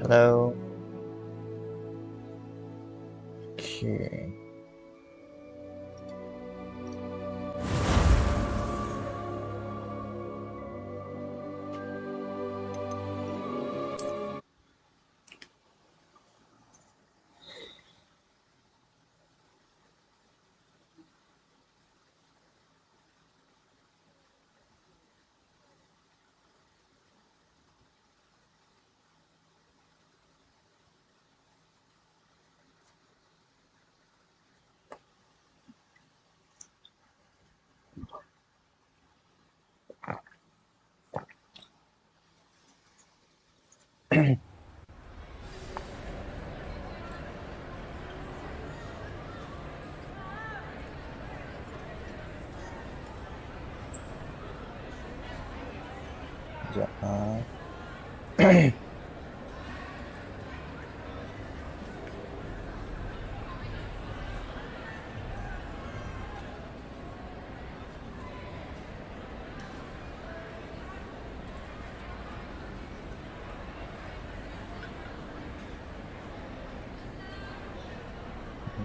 Hello. Okay. Sekejap.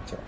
Sekejap.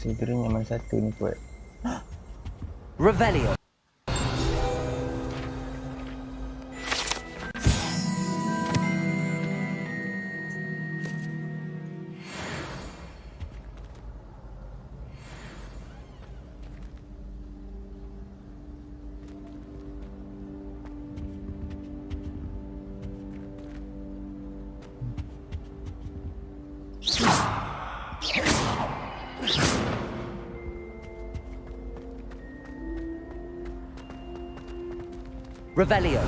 Segera nyaman satu ni kuat. Revelio. Revelio.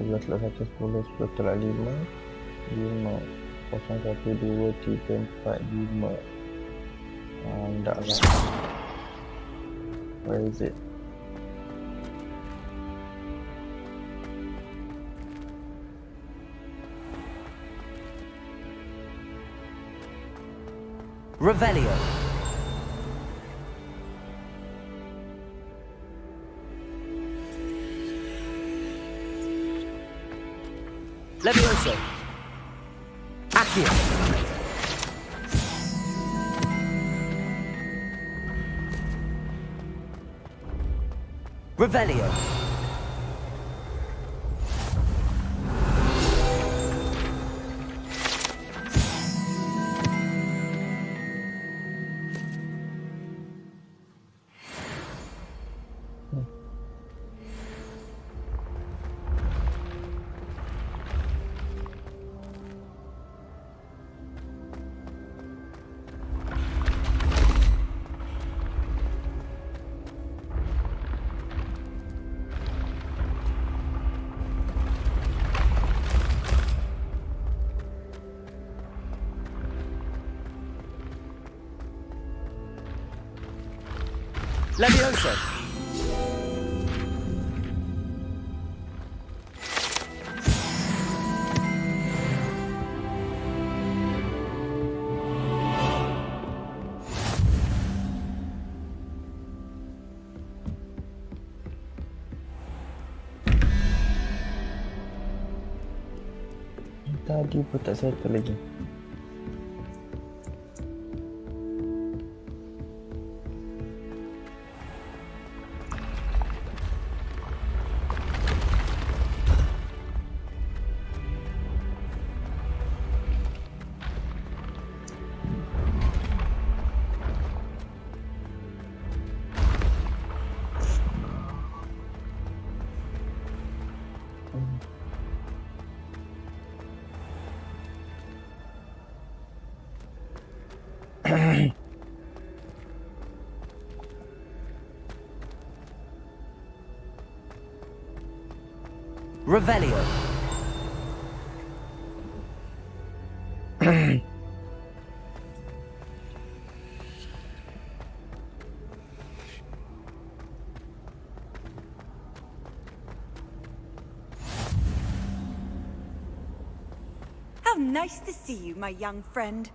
Sebelas telah 1, 10, 10 telah 5, 5, 0, 1, 2, 3, 4, 5. Tak lah. Where is it? Revelio. Levioso. Accio. Revelio. Levioso. Tadi pun tak settle lagi. Revelio. How nice to see you, my young friend.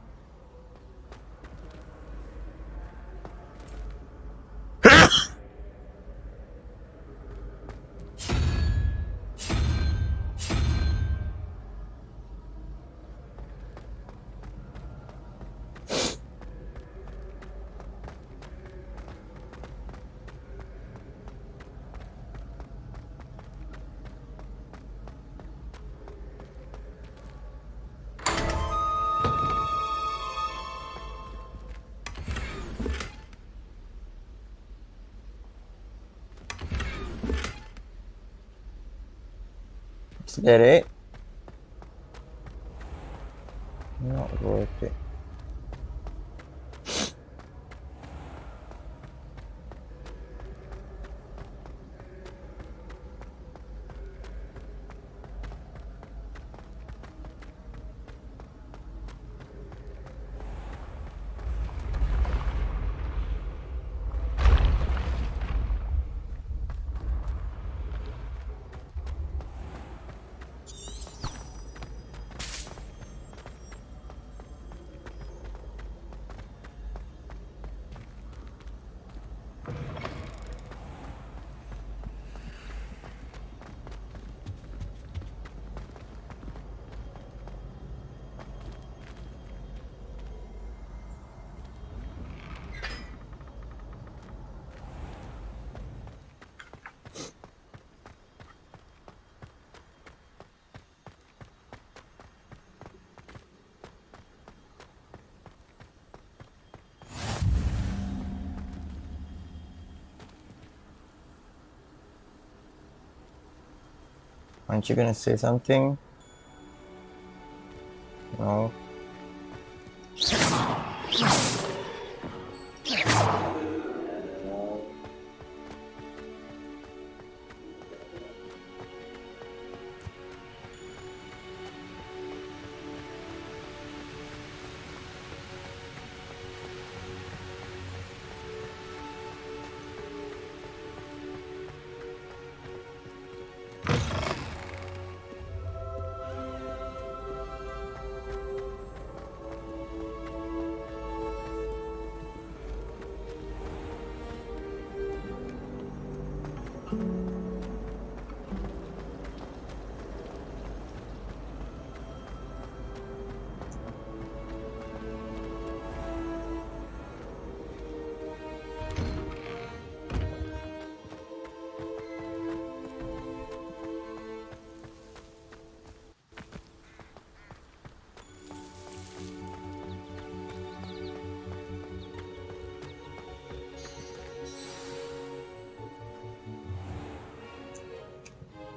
Get it? Not worth it. Aren't you gonna say something? No.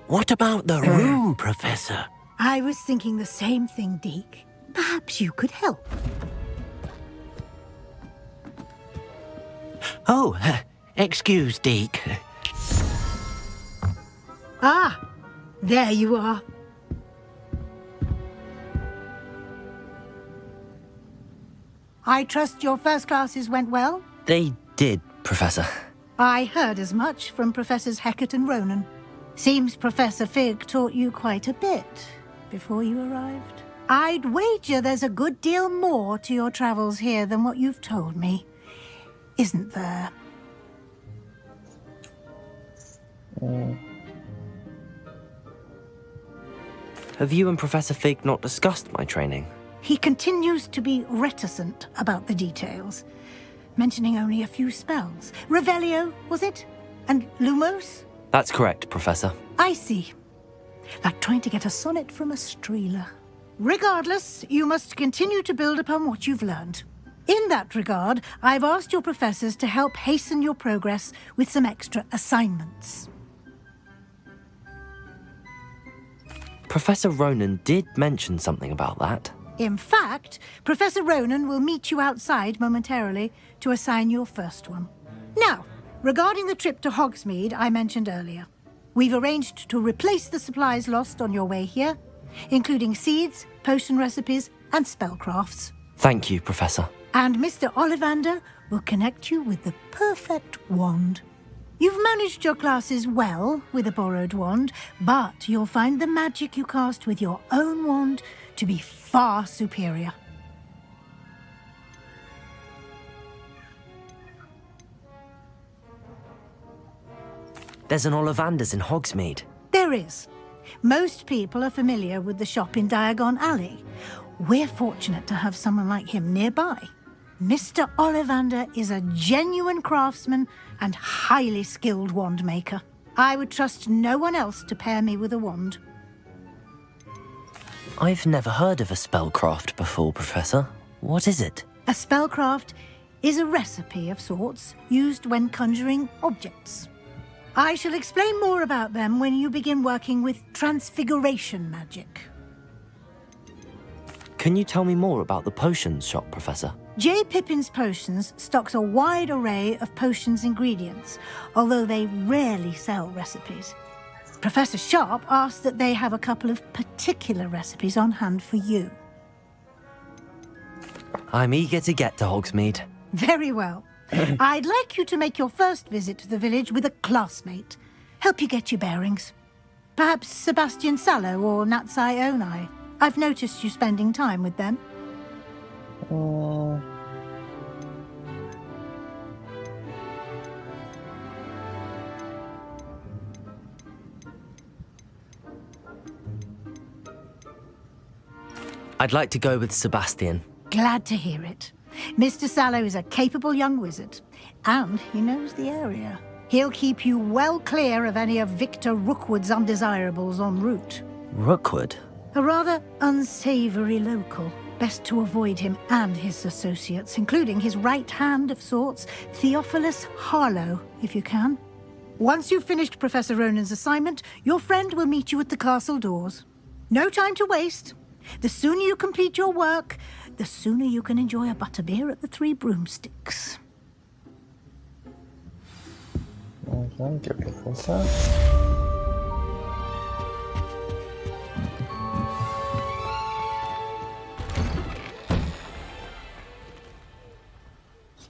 What about the room, Professor? I was thinking the same thing, Deke. Perhaps you could help. Oh, excuse, Deke. Ah, there you are. I trust your first classes went well? They did, Professor. I heard as much from Professors Hecat and Ronan. Seems Professor Fig taught you quite a bit before you arrived. I'd wager there's a good deal more to your travels here than what you've told me, isn't there? Have you and Professor Fig not discussed my training? He continues to be reticent about the details, mentioning only a few spells. Revelio, was it? And Lumos? That's correct, Professor. I see. Like trying to get a sonnet from a streeler. Regardless, you must continue to build upon what you've learned. In that regard, I've asked your professors to help hasten your progress with some extra assignments. Professor Ronan did mention something about that. In fact, Professor Ronan will meet you outside momentarily to assign your first one. Now, regarding the trip to Hogsmeade I mentioned earlier, we've arranged to replace the supplies lost on your way here, including seeds, potion recipes, and spellcrafts. Thank you, Professor. And Mr. Ollivander will connect you with the perfect wand. You've managed your classes well with a borrowed wand, but you'll find the magic you cast with your own wand to be far superior. There's an Ollivander's in Hogsmeade. There is. Most people are familiar with the shop in Diagon Alley. We're fortunate to have someone like him nearby. Mr. Ollivander is a genuine craftsman and highly skilled wand maker. I would trust no one else to pair me with a wand. I've never heard of a spellcraft before, Professor. What is it? A spellcraft is a recipe of sorts used when conjuring objects. I shall explain more about them when you begin working with transfiguration magic. Can you tell me more about the potions shop, Professor? J. Pippin's Potions stocks a wide array of potions ingredients, although they rarely sell recipes. Professor Sharp asked that they have a couple of particular recipes on hand for you. I'm eager to get to Hogsmeade. Very well. I'd like you to make your first visit to the village with a classmate. Help you get your bearings. Perhaps Sebastian Sallow or Natsai Onai. I've noticed you spending time with them. I'd like to go with Sebastian. Glad to hear it. Mr. Sallow is a capable young wizard, and he knows the area. He'll keep you well clear of any of Victor Rookwood's undesirables en route. Rookwood? A rather unsavory local. Best to avoid him and his associates, including his right hand of sorts, Theophilus Harlow, if you can. Once you've finished Professor Ronan's assignment, your friend will meet you at the castle doors. No time to waste. The sooner you complete your work, the sooner you can enjoy a butterbeer at the Three Broomsticks. Thank you, Professor.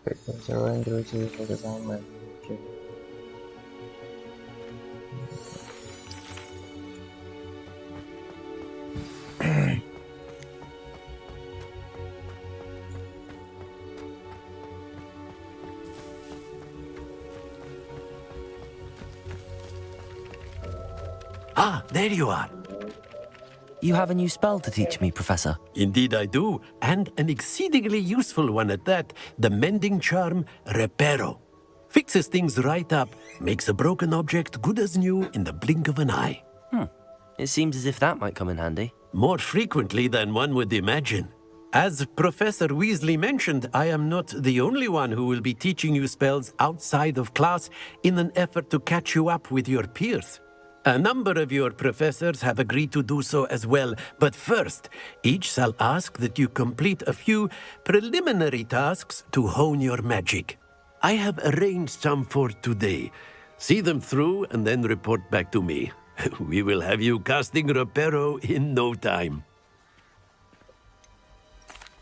Professor Ryan graduated for his assignment. Okay. Ah, there you are. You have a new spell to teach me, Professor. Indeed I do, and an exceedingly useful one at that, the mending charm Reparo. Fixes things right up, makes a broken object good as new in the blink of an eye. It seems as if that might come in handy. More frequently than one would imagine. As Professor Weasley mentioned, I am not the only one who will be teaching you spells outside of class in an effort to catch you up with your peers. A number of your professors have agreed to do so as well, but first, each shall ask that you complete a few preliminary tasks to hone your magic. I have arranged some for today. See them through and then report back to me. We will have you casting Reparo in no time.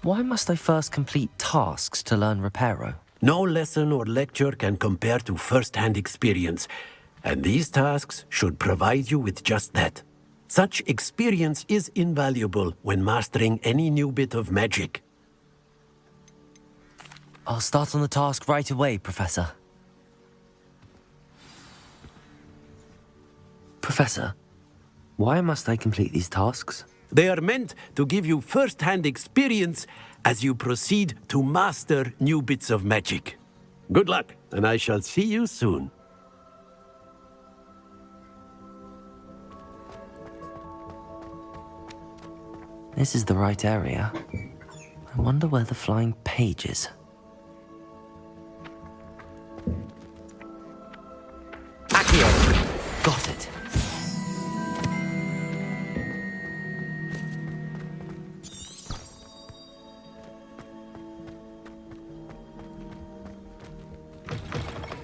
Why must I first complete tasks to learn Reparo? No lesson or lecture can compare to first-hand experience, and these tasks should provide you with just that. Such experience is invaluable when mastering any new bit of magic. I'll start on the task right away, Professor. Professor, why must I complete these tasks? They are meant to give you first-hand experience as you proceed to master new bits of magic. Good luck, and I shall see you soon. This is the right area. I wonder where the flying page is. Accio! Got it.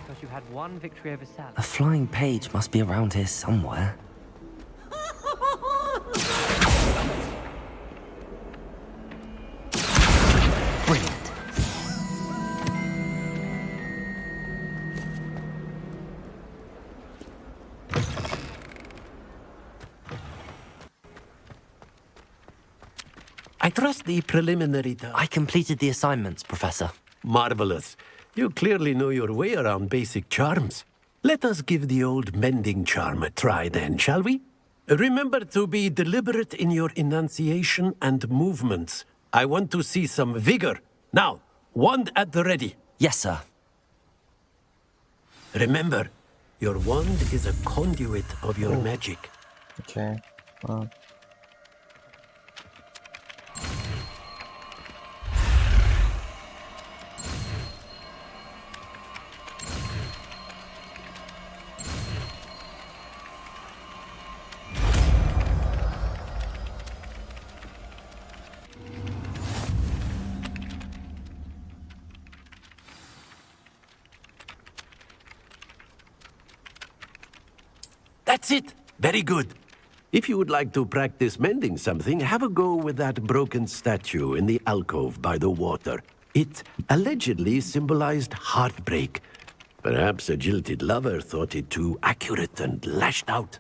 Because you had one victory over Sally. A flying page must be around here somewhere. Brilliant. I trust the preliminary task. I completed the assignments, Professor. Marvelous. You clearly know your way around basic charms. Let us give the old mending charm a try then, shall we? Remember to be deliberate in your enunciation and movements. I want to see some vigor. Now, wand at the ready. Yes, sir. Remember, your wand is a conduit of your magic. Okay. That's it. Very good. If you would like to practice mending something, have a go with that broken statue in the alcove by the water. It allegedly symbolized heartbreak. Perhaps a jilted lover thought it too accurate and lashed out.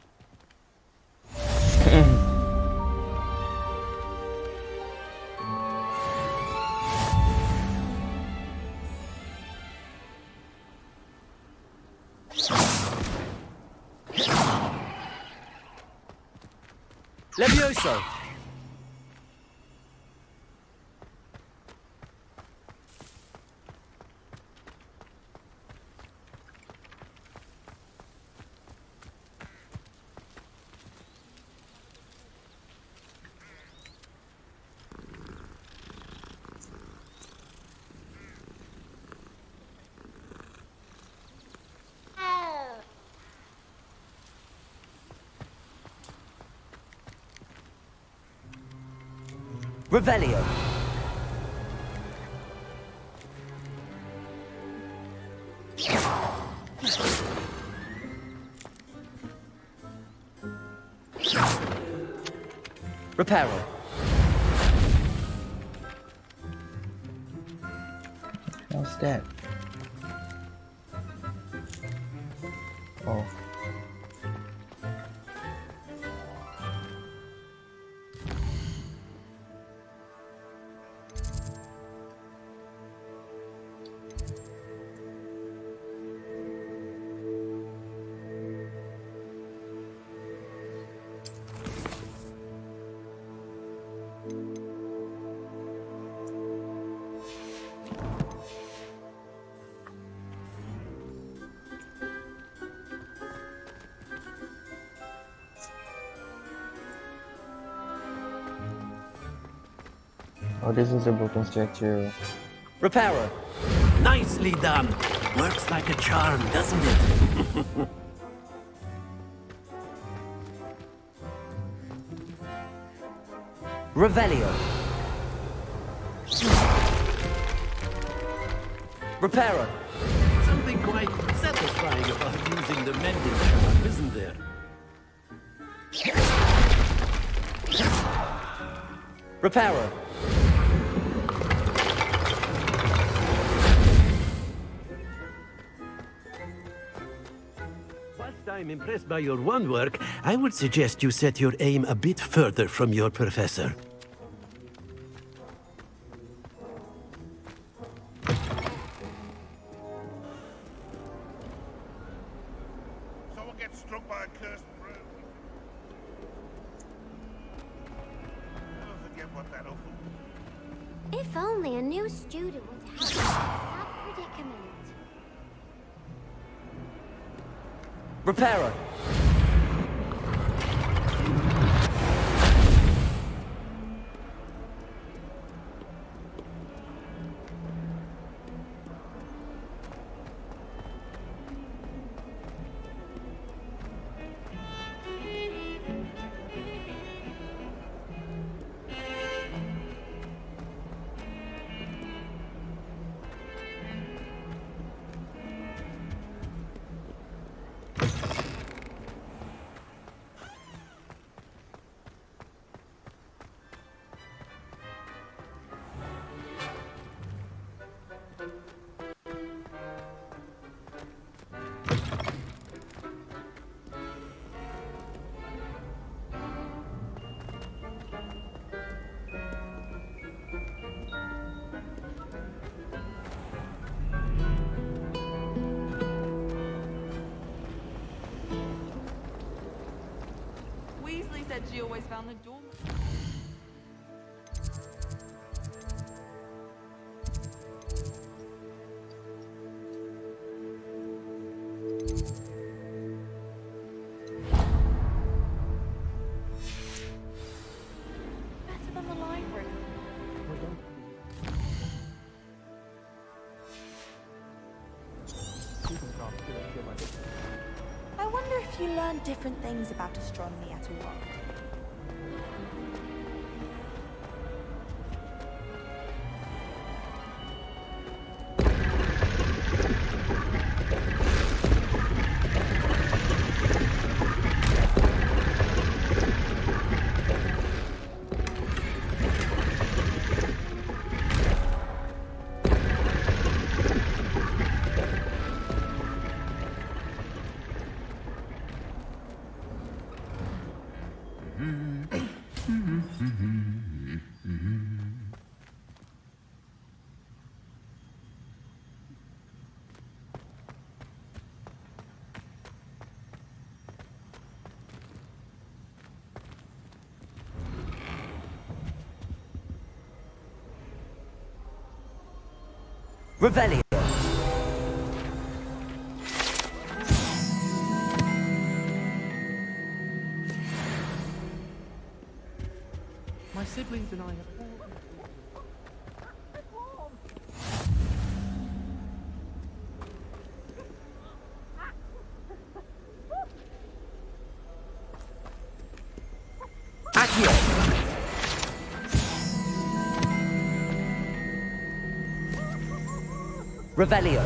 Levioso! Revelio. Reparo. What's that? Oh. Oh, this is a broken statue. Reparo. Nicely done. Works like a charm, doesn't it? Revelio. Reparo. Something quite satisfying about using the mending charm, isn't there? Reparo. I'm impressed by your wand work, I would suggest you set your aim a bit further from your professor. Someone gets struck by a cursed broom. Never forget what that awful. If only a new student would help with that predicament. Reparo! Weasley said she always found the door. Better than the library. I wonder if you learn different things about astronomy at a work. Revelio! My siblings and I have all... Accio! Revelio!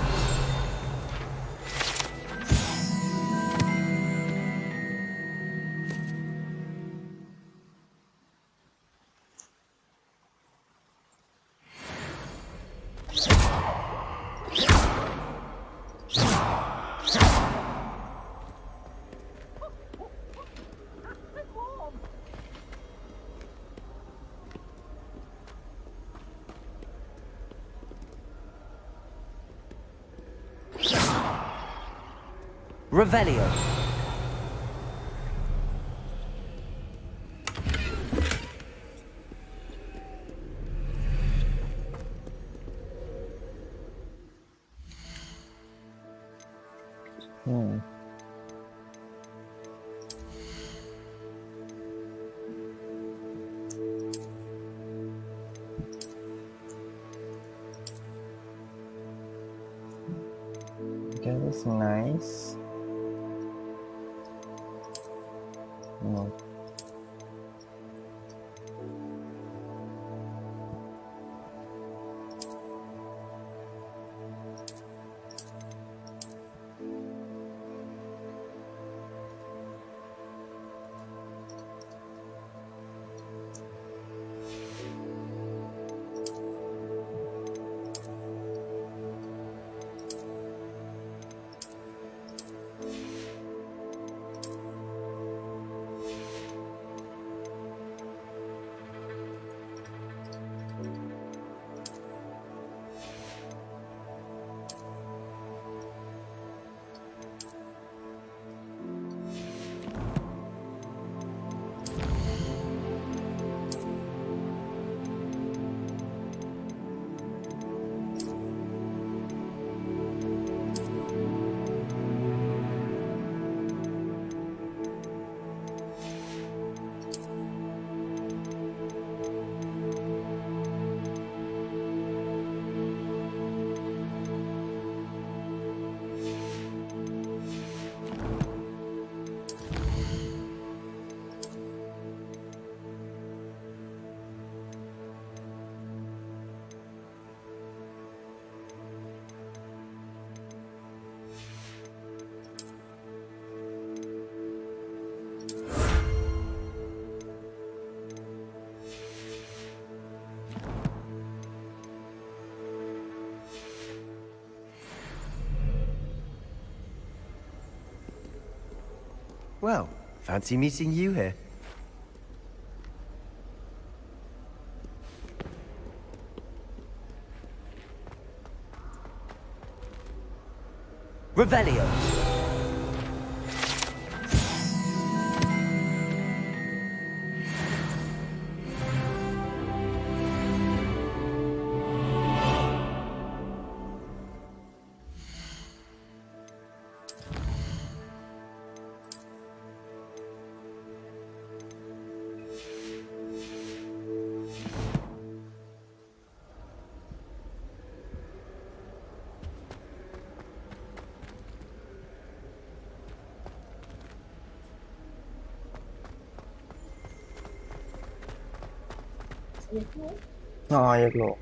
Revelio! That is nice. No. Well, fancy meeting you here. Revelio. Oh, ya keluar.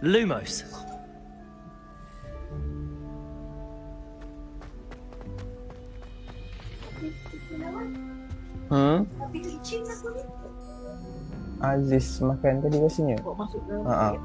Lumos. Aziz makan tadi rasanya. Ha.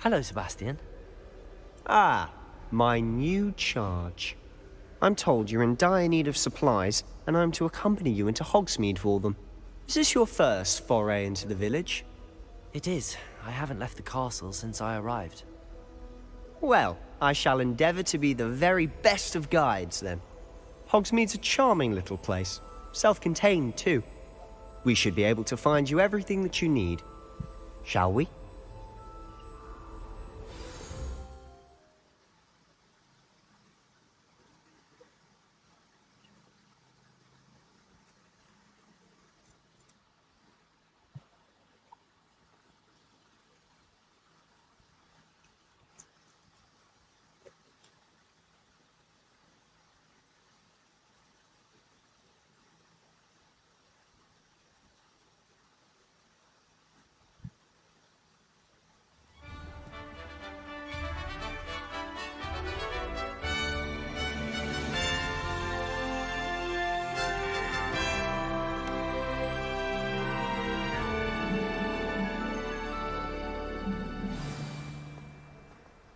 Hello, Sebastian. Ah, my new charge. I'm told you're in dire need of supplies, and I'm to accompany you into Hogsmeade for them. Is this your first foray into the village? It is. I haven't left the castle since I arrived. Well, I shall endeavour to be the very best of guides, then. Hogsmeade's a charming little place. Self-contained, too. We should be able to find you everything that you need. Shall we?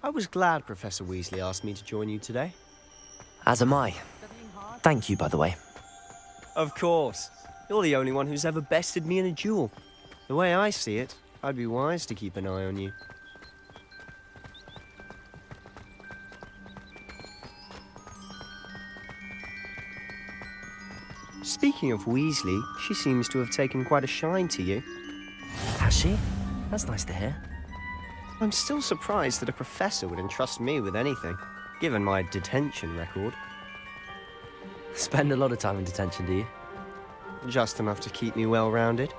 I was glad Professor Weasley asked me to join you today. As am I. Thank you, by the way. Of course. You're the only one who's ever bested me in a duel. The way I see it, I'd be wise to keep an eye on you. Speaking of Weasley, she seems to have taken quite a shine to you. Has she? That's nice to hear. I'm still surprised that a professor would entrust me with anything, given my detention record. Spend a lot of time in detention, do you? Just enough to keep me well-rounded.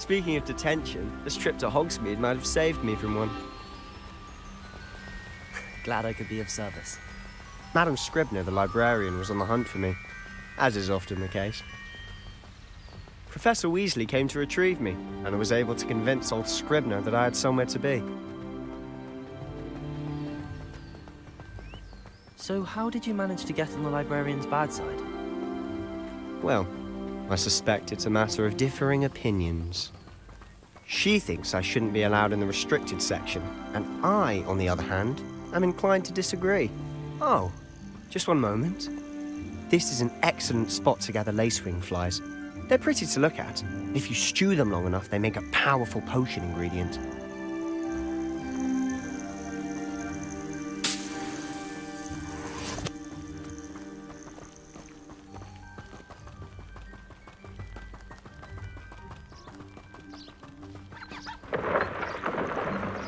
Speaking of detention, this trip to Hogsmeade might have saved me from one. Glad I could be of service. Madam Scribner, the librarian, was on the hunt for me, as is often the case. Professor Weasley came to retrieve me, and I was able to convince old Scribner that I had somewhere to be. So how did you manage to get on the librarian's bad side? Well, I suspect it's a matter of differing opinions. She thinks I shouldn't be allowed in the restricted section, and I, on the other hand, am inclined to disagree. Oh, just one moment. This is an excellent spot to gather lacewing flies. They're pretty to look at. If you stew them long enough, they make a powerful potion ingredient.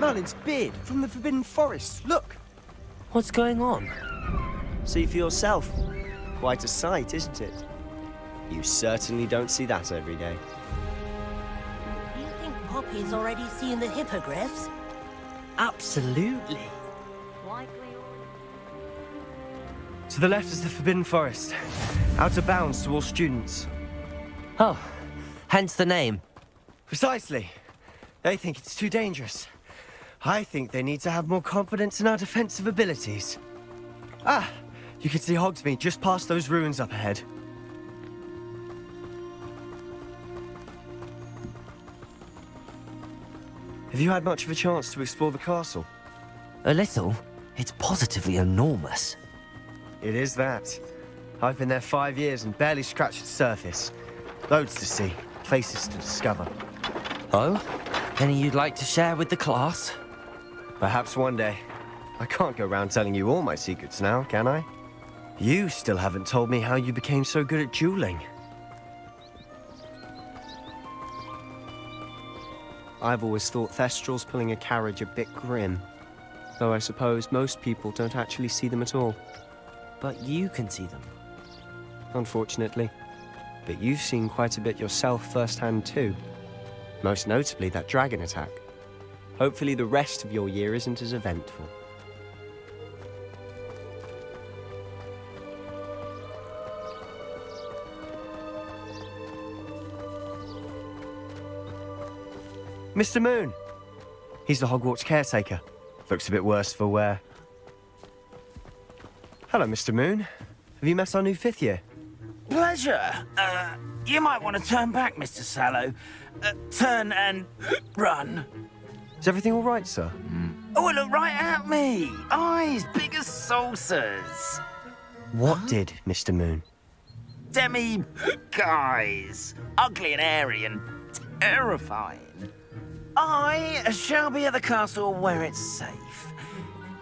Merlin's beard from the Forbidden Forest. Look! What's going on? See for yourself. Quite a sight, isn't it? You certainly don't see that every day. Do you think Poppy's already seen the hippogriffs? Absolutely. To the left is the Forbidden Forest. Out of bounds to all students. Oh, hence the name. Precisely. They think it's too dangerous. I think they need to have more confidence in our defensive abilities. Ah, you can see Hogsmeade just past those ruins up ahead. Have you had much of a chance to explore the castle? A little. It's positively enormous. It is that. I've been there 5 years and barely scratched the surface. Loads to see, places to discover. Oh? Any you'd like to share with the class? Perhaps one day. I can't go around telling you all my secrets now, can I? You still haven't told me how you became so good at dueling. I've always thought Thestrals pulling a carriage a bit grim. Though I suppose most people don't actually see them at all. But you can see them. Unfortunately. But you've seen quite a bit yourself firsthand too. Most notably that dragon attack. Hopefully the rest of your year isn't as eventful. Mr. Moon! He's the Hogwarts caretaker. Looks a bit worse for wear. Hello, Mr. Moon. Have you met our new 5th year? Pleasure. You might want to turn back, Mr. Sallow. Turn and run. Is everything all right, sir? Oh, look right at me. Eyes big as saucers. What did, Mr. Moon? Guys. Ugly and airy and terrifying. I shall be at the castle where it's safe.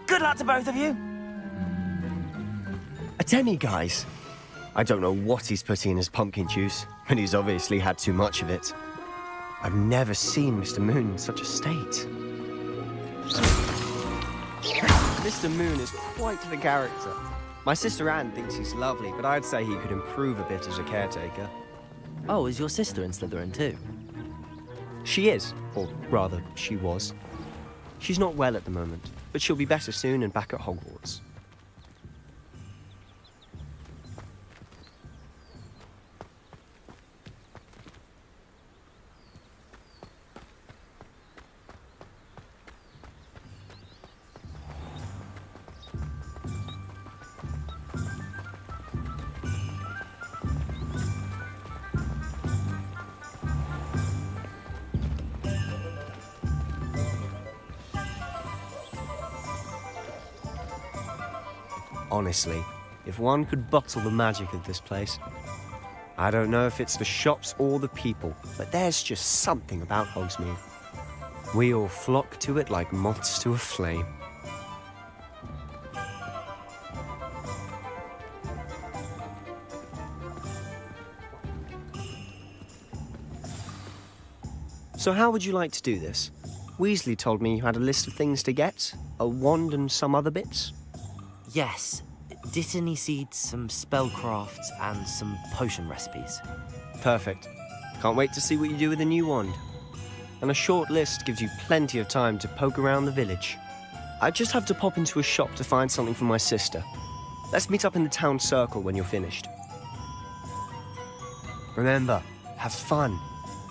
Good luck to both of you. A demi-guise? I don't know what he's putting in his pumpkin juice, but he's obviously had too much of it. I've never seen Mr. Moon in such a state. Mr. Moon is quite the character. My sister Anne thinks he's lovely, but I'd say he could improve a bit as a caretaker. Oh, is your sister in Slytherin too? She is, or rather, she was. She's not well at the moment, but she'll be better soon and back at Hogwarts. Honestly, if one could bottle the magic of this place. I don't know if it's the shops or the people, but there's just something about Hogsmeade. We all flock to it like moths to a flame. So how would you like to do this? Weasley told me you had a list of things to get, a wand and some other bits. Yes. Dittany seeds, some spellcrafts, and some potion recipes. Perfect. Can't wait to see what you do with the new wand. and a short list gives you plenty of time to poke around the village. I just have to pop into a shop to find something for my sister. Let's meet up in the town circle when you're finished. Remember, have fun.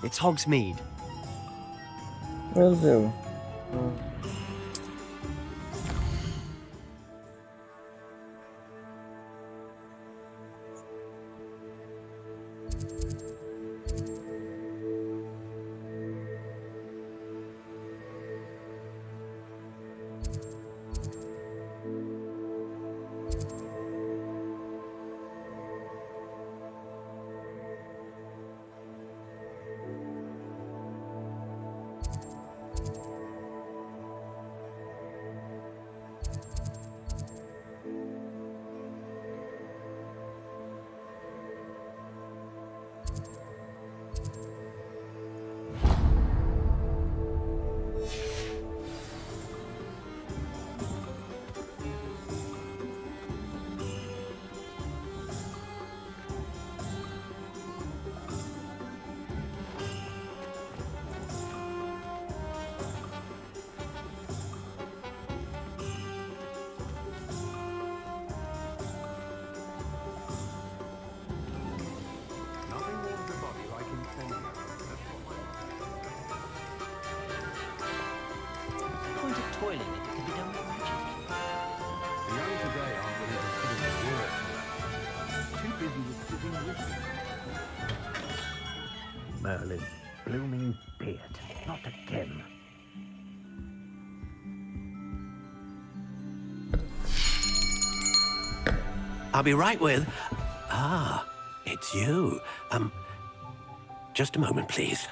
It's Hogsmeade. Will do. Merlin, blooming beard, not again. I'll be right with... Ah, it's you. Just a moment, please.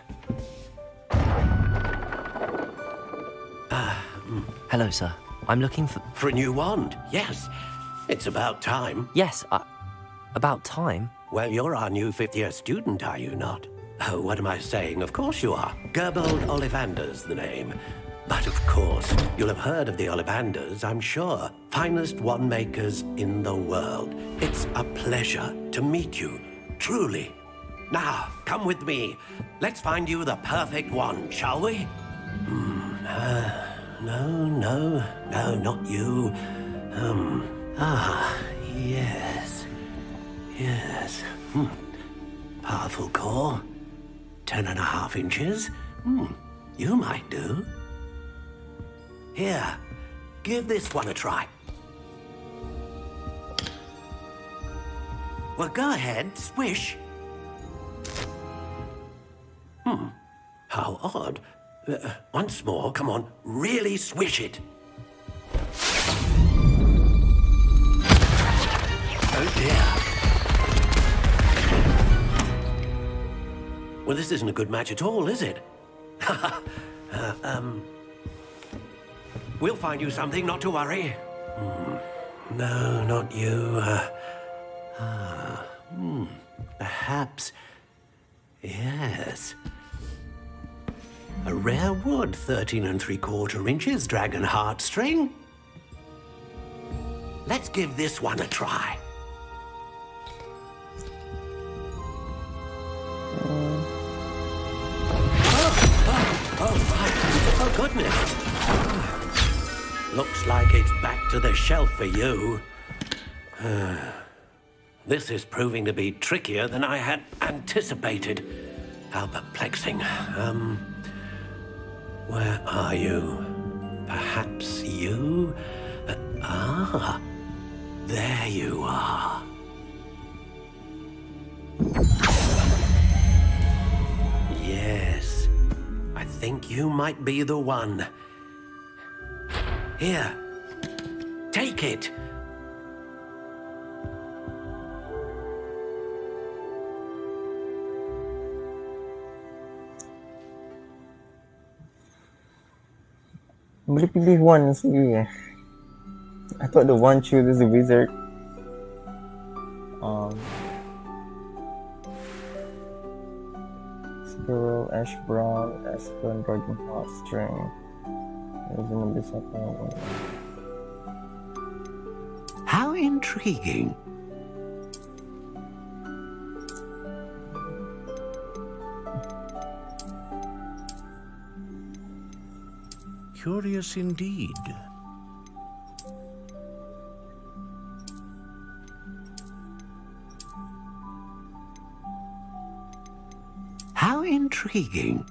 Hello, sir. I'm looking for... For a new wand, yes. It's about time. Yes, about time? Well, you're our new fifth-year student, are you not? Oh, what am I saying? Of course you are. Gerbold Ollivander's the name. But of course, you'll have heard of the Ollivanders, I'm sure. Finest wand makers in the world. It's a pleasure to meet you, truly. Now, come with me. Let's find you the perfect wand, shall we? No, not you. Yes. Powerful core. 10.5 inches. You might do. Here, give this one a try. Well, go ahead, swish. How odd. Once more, come on, really swish it. Oh dear. Well, this isn't a good match at all, is it? We'll find you something, not to worry. No, not you. Perhaps... Yes. A rare wood, 13 3/4 inches, dragon heartstring. Let's give this one a try. Oh, goodness. Looks like it's back to the shelf for you. This is proving to be trickier than I had anticipated. How perplexing. Where are you? Perhaps you? There you are. Yes, I think you might be the one. Here, take it. Boleh pilih one sendiri. I thought the one chooses the wizard. Squirrel, ash brown, aspen, dragon heartstring. How intriguing. Curious indeed. How intriguing.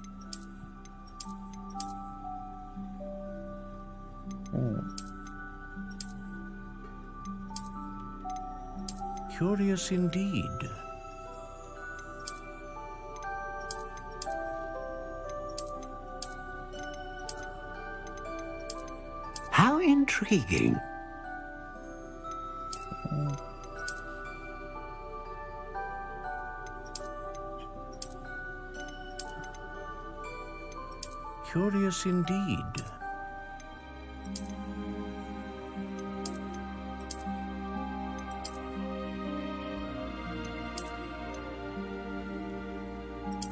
Curious indeed. How intriguing. Curious indeed.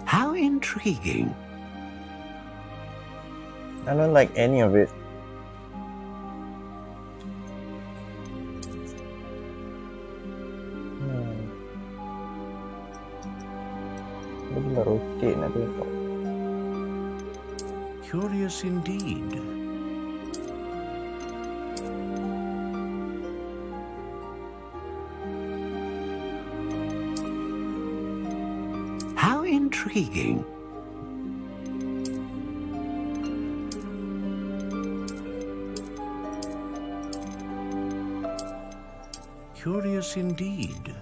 How intriguing. I don't like any of it. Dia bila rotate nak tengok. Curious indeed. How intriguing. Curious indeed.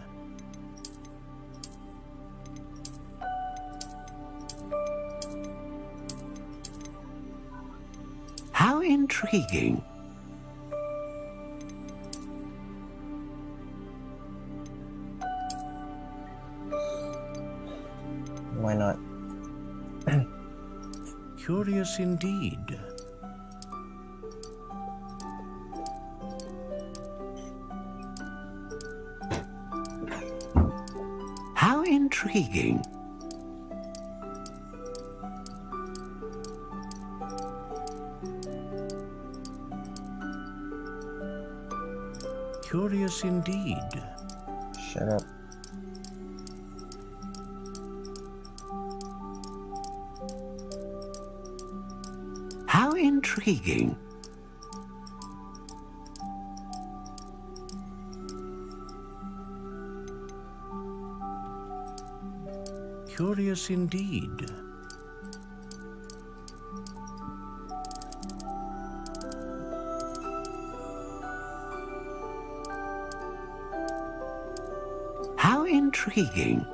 How intriguing. Why not? Curious indeed. How intriguing. Curious indeed. Shut up. How intriguing. Curious indeed. How intriguing.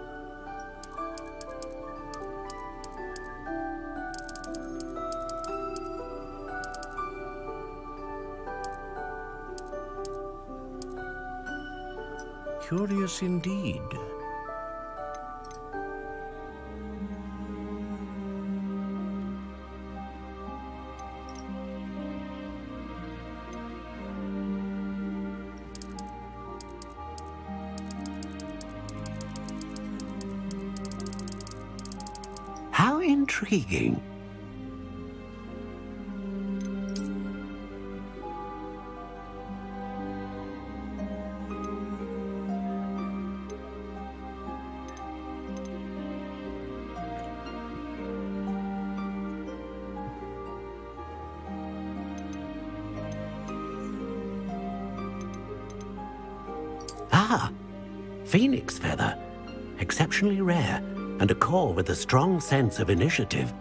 Curious indeed. How intriguing. Ah, phoenix feather. Exceptionally rare, and a core with a strong sense of initiative.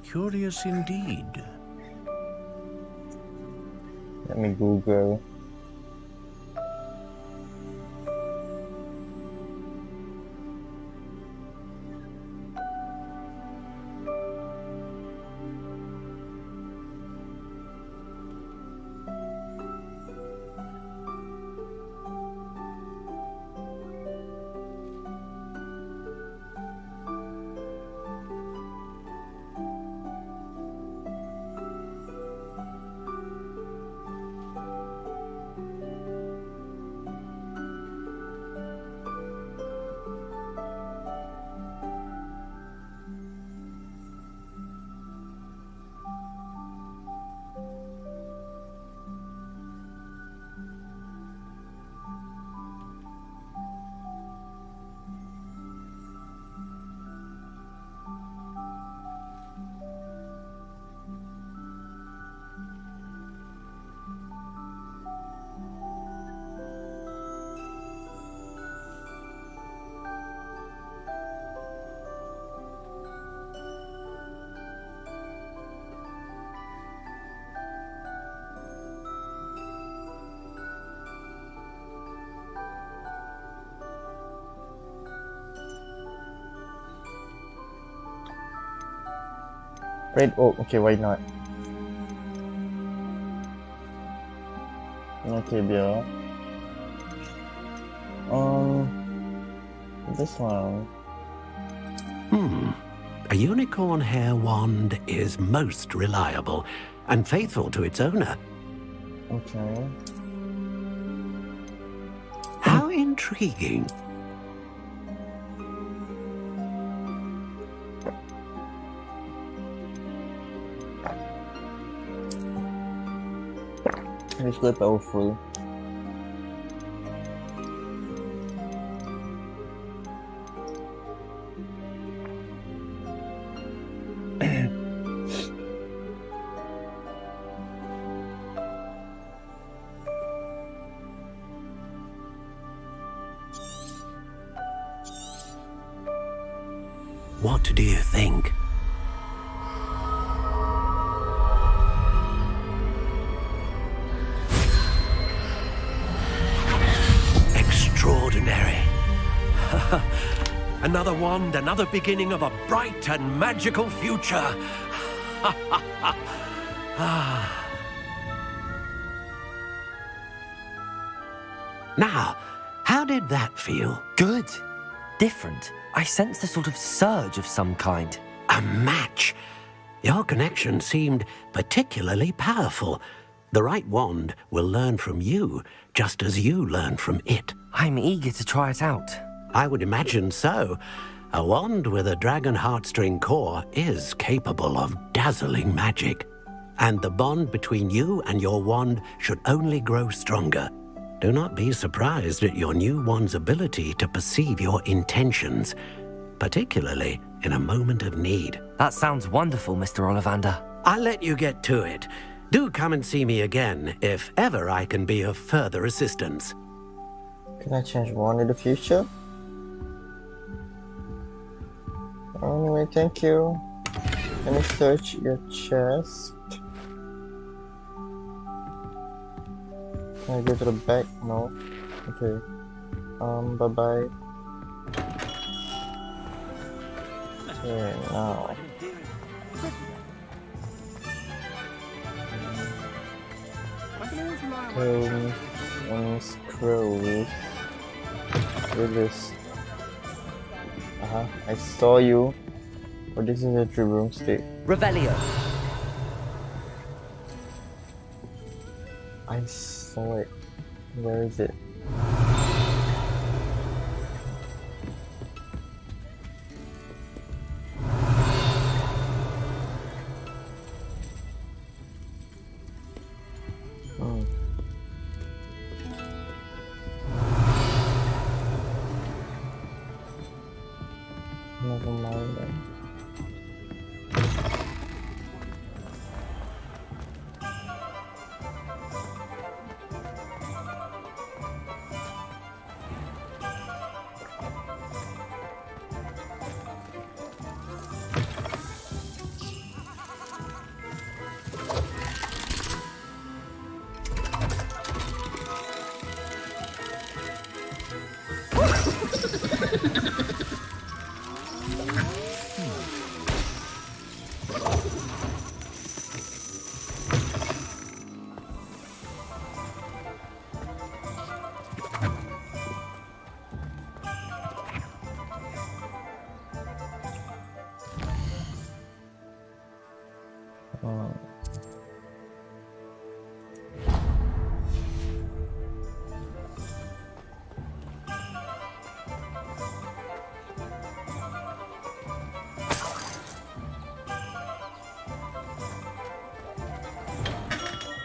Curious indeed. Let me Google. Red oak. Okay, why not? Okay, biar. This one. A unicorn hair wand is most reliable and faithful to its owner. Okay. How intriguing. It's quite powerful. What do you think? Extraordinary. Another wand, another beginning of a bright and magical future. Now, how did that feel? Good. Different. I sensed a sort of surge of some kind. A match. Your connection seemed particularly powerful. The right wand will learn from you, just as you learn from it. I'm eager to try it out. I would imagine so. A wand with a dragon heartstring core is capable of dazzling magic. And the bond between you and your wand should only grow stronger. Do not be surprised at your new wand's ability to perceive your intentions, particularly in a moment of need. That sounds wonderful, Mr. Ollivander. I'll let you get to it. Do come and see me again if ever I can be of further assistance. Can I change one in the future? Anyway, thank you. Can you search your chest? Can I go to the back? No. Okay. Bye-bye. Okay, now. Scrolls. With this. I saw you. Oh, this is a true broomstick. Revelio. I saw it. Where is it? Never mind then.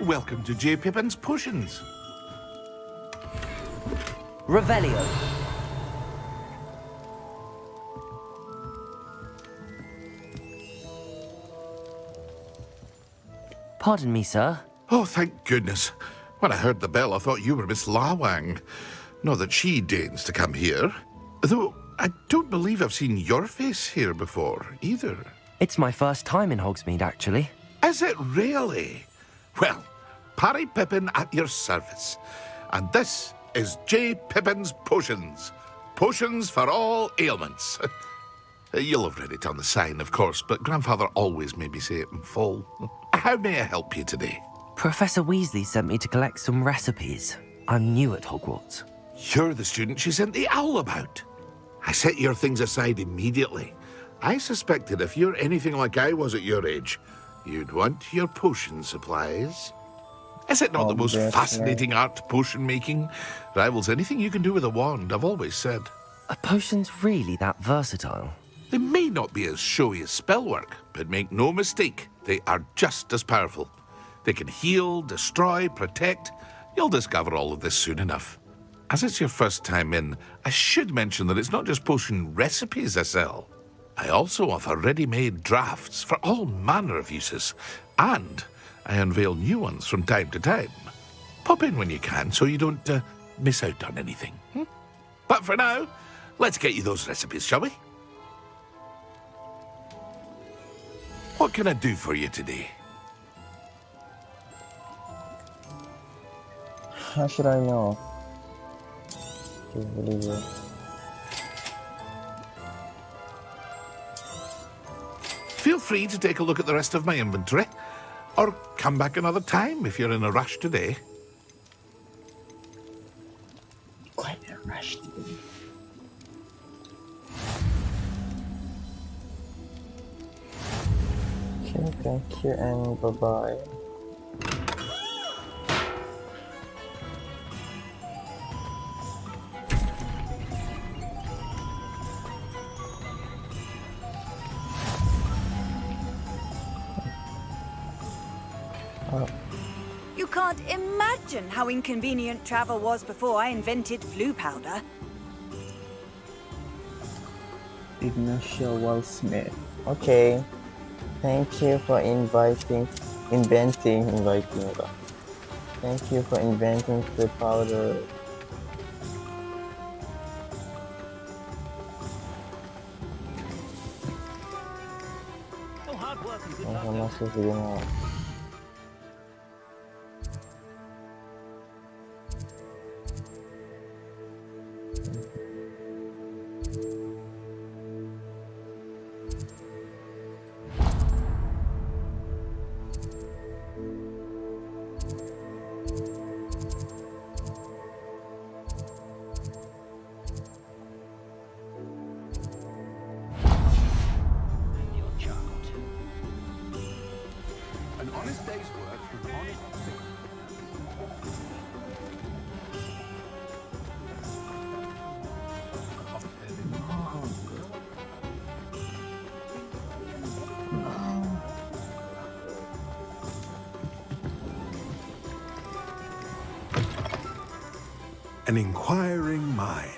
Welcome to J. Pippin's Potions. Revelio. Pardon me, sir. Oh, thank goodness. When I heard the bell, I thought you were Miss Lawang. Not that she deigns to come here. Though, I don't believe I've seen your face here before, either. It's my first time in Hogsmeade, actually. Is it really? Well, Parry Pippin at your service. And this is J. Pippin's Potions. Potions for all ailments. You'll have read it on the sign, of course, but Grandfather always made me say it in full. How may I help you today? Professor Weasley sent me to collect some recipes. I'm new at Hogwarts. You're the student she sent the owl about. I set your things aside immediately. I suspected if you're anything like I was at your age, you'd want your potion supplies. Is it not the most fascinating art, potion making? Rivals anything you can do with a wand, I've always said. Are potions really that versatile? They may not be as showy as spellwork, but make no mistake, they are just as powerful. They can heal, destroy, protect. You'll discover all of this soon enough. As it's your first time in, I should mention that it's not just potion recipes I sell. I also offer ready-made drafts for all manner of uses, and I unveil new ones from time to time. Pop in when you can so you don't miss out on anything. But for now, let's get you those recipes, shall we? What can I do for you today? How should I know? Okay, really good. Feel free to take a look at the rest of my inventory, or come back another time if you're in a rush today. Quite a rush today. Okay, thank you and bye-bye. You can't imagine how inconvenient travel was before I invented flu powder. Ignacia Walsmith. Okay. Thank you for inviting. Thank you for inventing the powder. Masuk video. An honest day's work from honest... An inquiring mind.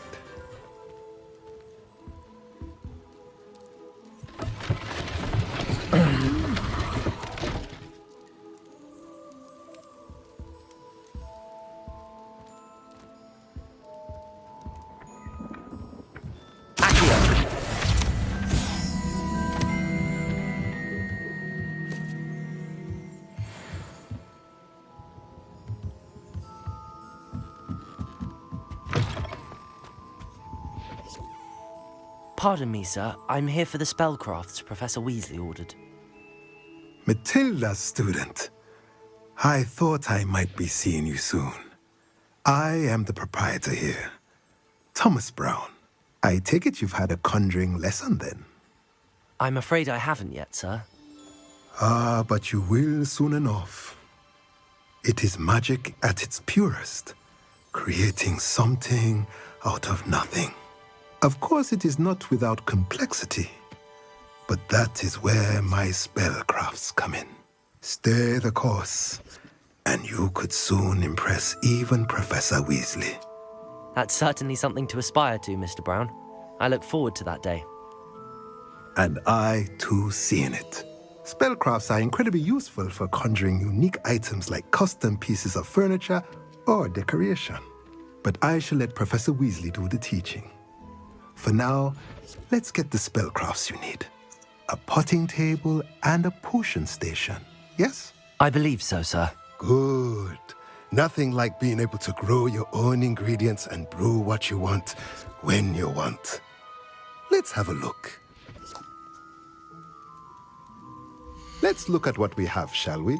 Pardon me, sir. I'm here for the spellcrafts Professor Weasley ordered. Matilda's student. I thought I might be seeing you soon. I am the proprietor here, Thomas Brown. I take it you've had a conjuring lesson then? I'm afraid I haven't yet, sir. Ah, but you will soon enough. It is magic at its purest, creating something out of nothing. Of course, it is not without complexity, but that is where my spellcrafts come in. Stay the course, and you could soon impress even Professor Weasley. That's certainly something to aspire to, Mr. Brown. I look forward to that day. And I, too, see in it. Spellcrafts are incredibly useful for conjuring unique items like custom pieces of furniture or decoration. But I shall let Professor Weasley do the teaching. For now, let's get the spellcrafts you need. A potting table and a potion station, yes? I believe so, sir. Good. Nothing like being able to grow your own ingredients and brew what you want when you want. Let's have a look. Let's look at what we have, shall we?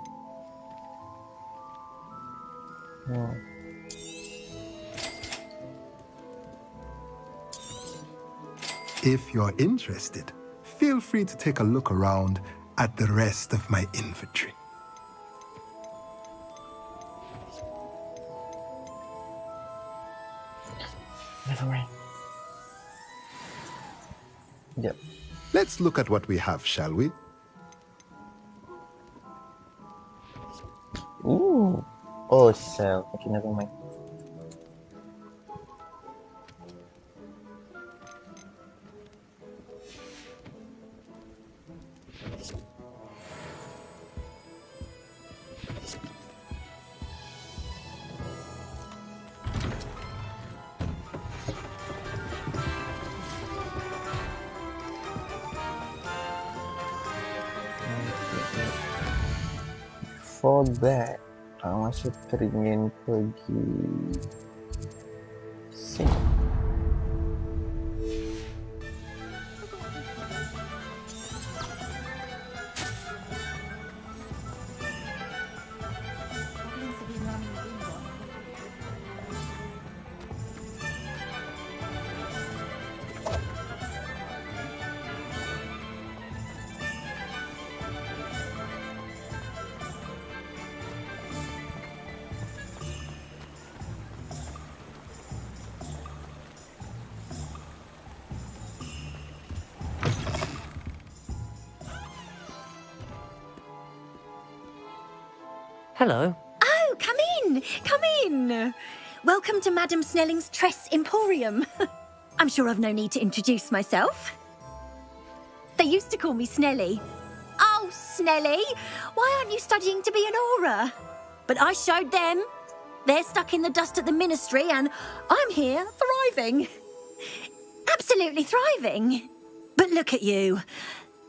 If you're interested, feel free to take a look around at the rest of my inventory. Never mind. Yep. Let's look at what we have, shall we? Ooh. Oh, cell. Okay, never mind. For that, masih teringin pergi sini. Hello. Oh, come in! Come in! Welcome to Madame Snelling's Tress Emporium. I'm sure I've no need to introduce myself. They used to call me Snelly. Oh, Snelly! Why aren't you studying to be an aura? But I showed them. They're stuck in the dust at the ministry and I'm here thriving. Absolutely thriving. But look at you.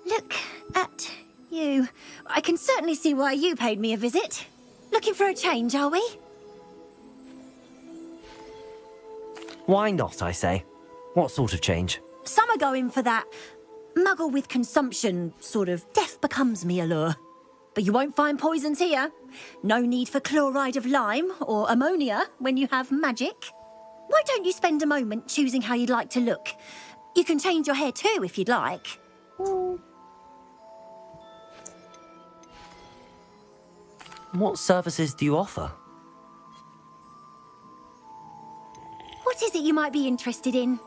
Look at you. I can certainly see why you paid me a visit. Looking for a change, are we? Why not, I say? What sort of change? Some are going for that muggle with consumption, sort of death becomes me allure. But you won't find poisons here. No need for chloride of lime or ammonia when you have magic. Why don't you spend a moment choosing how you'd like to look? You can change your hair too if you'd like. What services do you offer? What is it you might be interested in?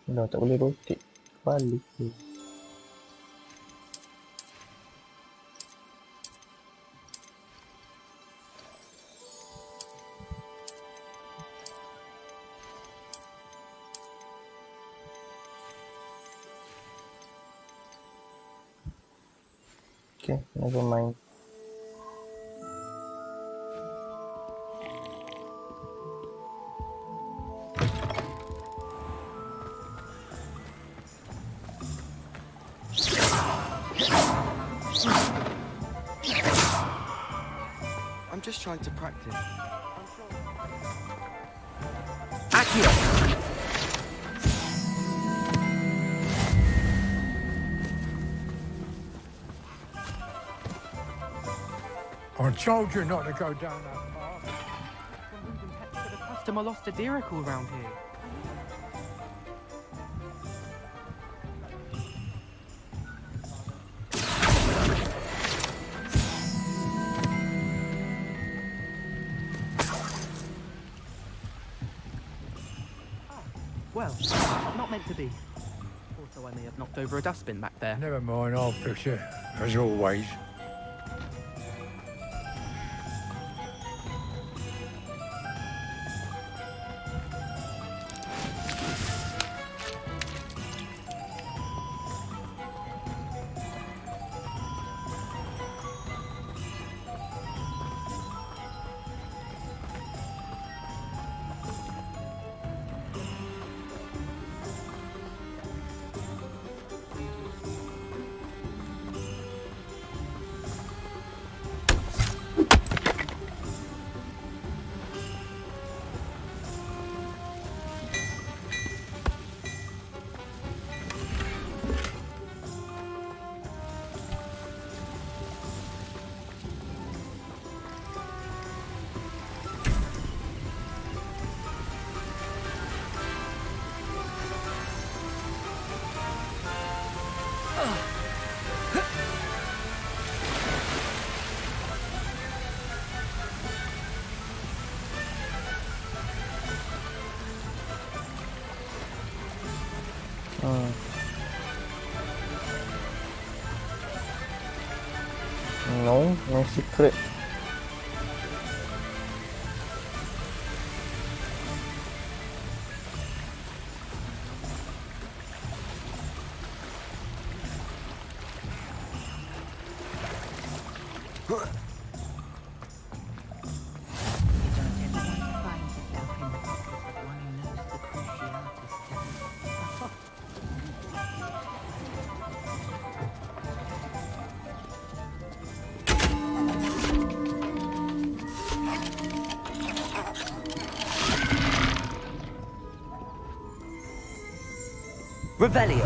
Dah tak boleh rotate balik tu. Okay, never mind. I'm just trying to practice. I told you not to go down that path. Could have customer lost a diricle around here. Well, not meant to be. Also, I may have knocked over a dustbin back there. Never mind, I'll fix it, as always. No, no secret. Revelio.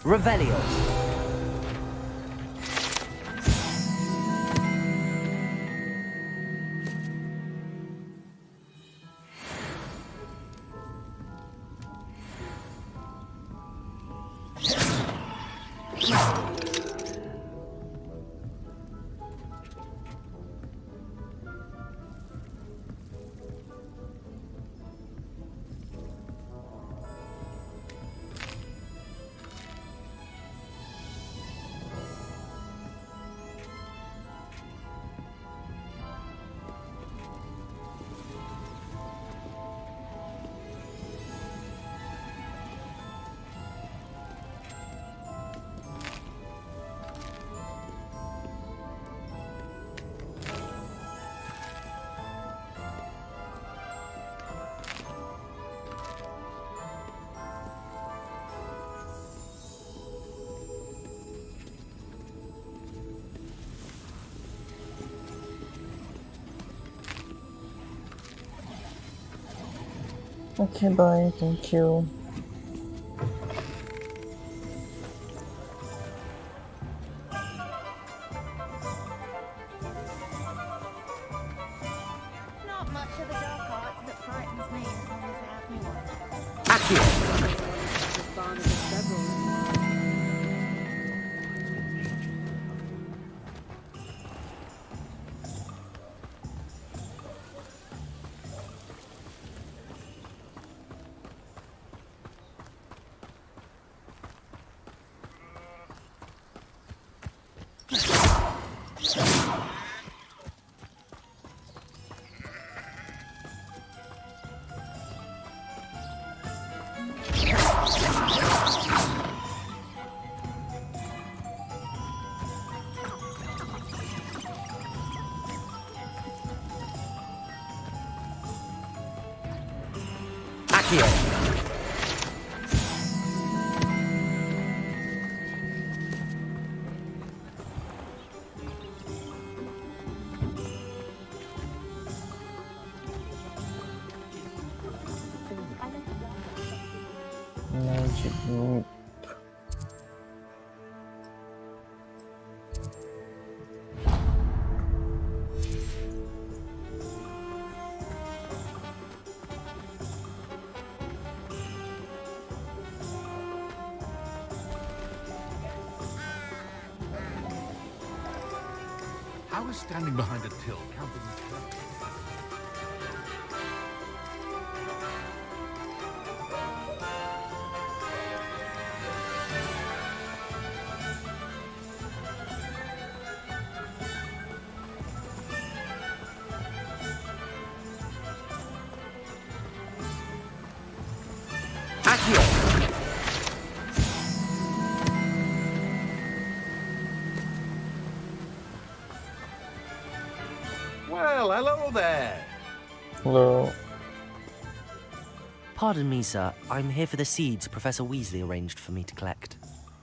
Revelio. Okay, bye. Thank you. Not much of the dark arts that frightens me as long as they have me on. Accio. As Barnabas several. Accio. Magic Meat. How is standing behind a till counted as clever? Well, hello there. Hello. Pardon me, sir. I'm here for the seeds Professor Weasley arranged for me to collect.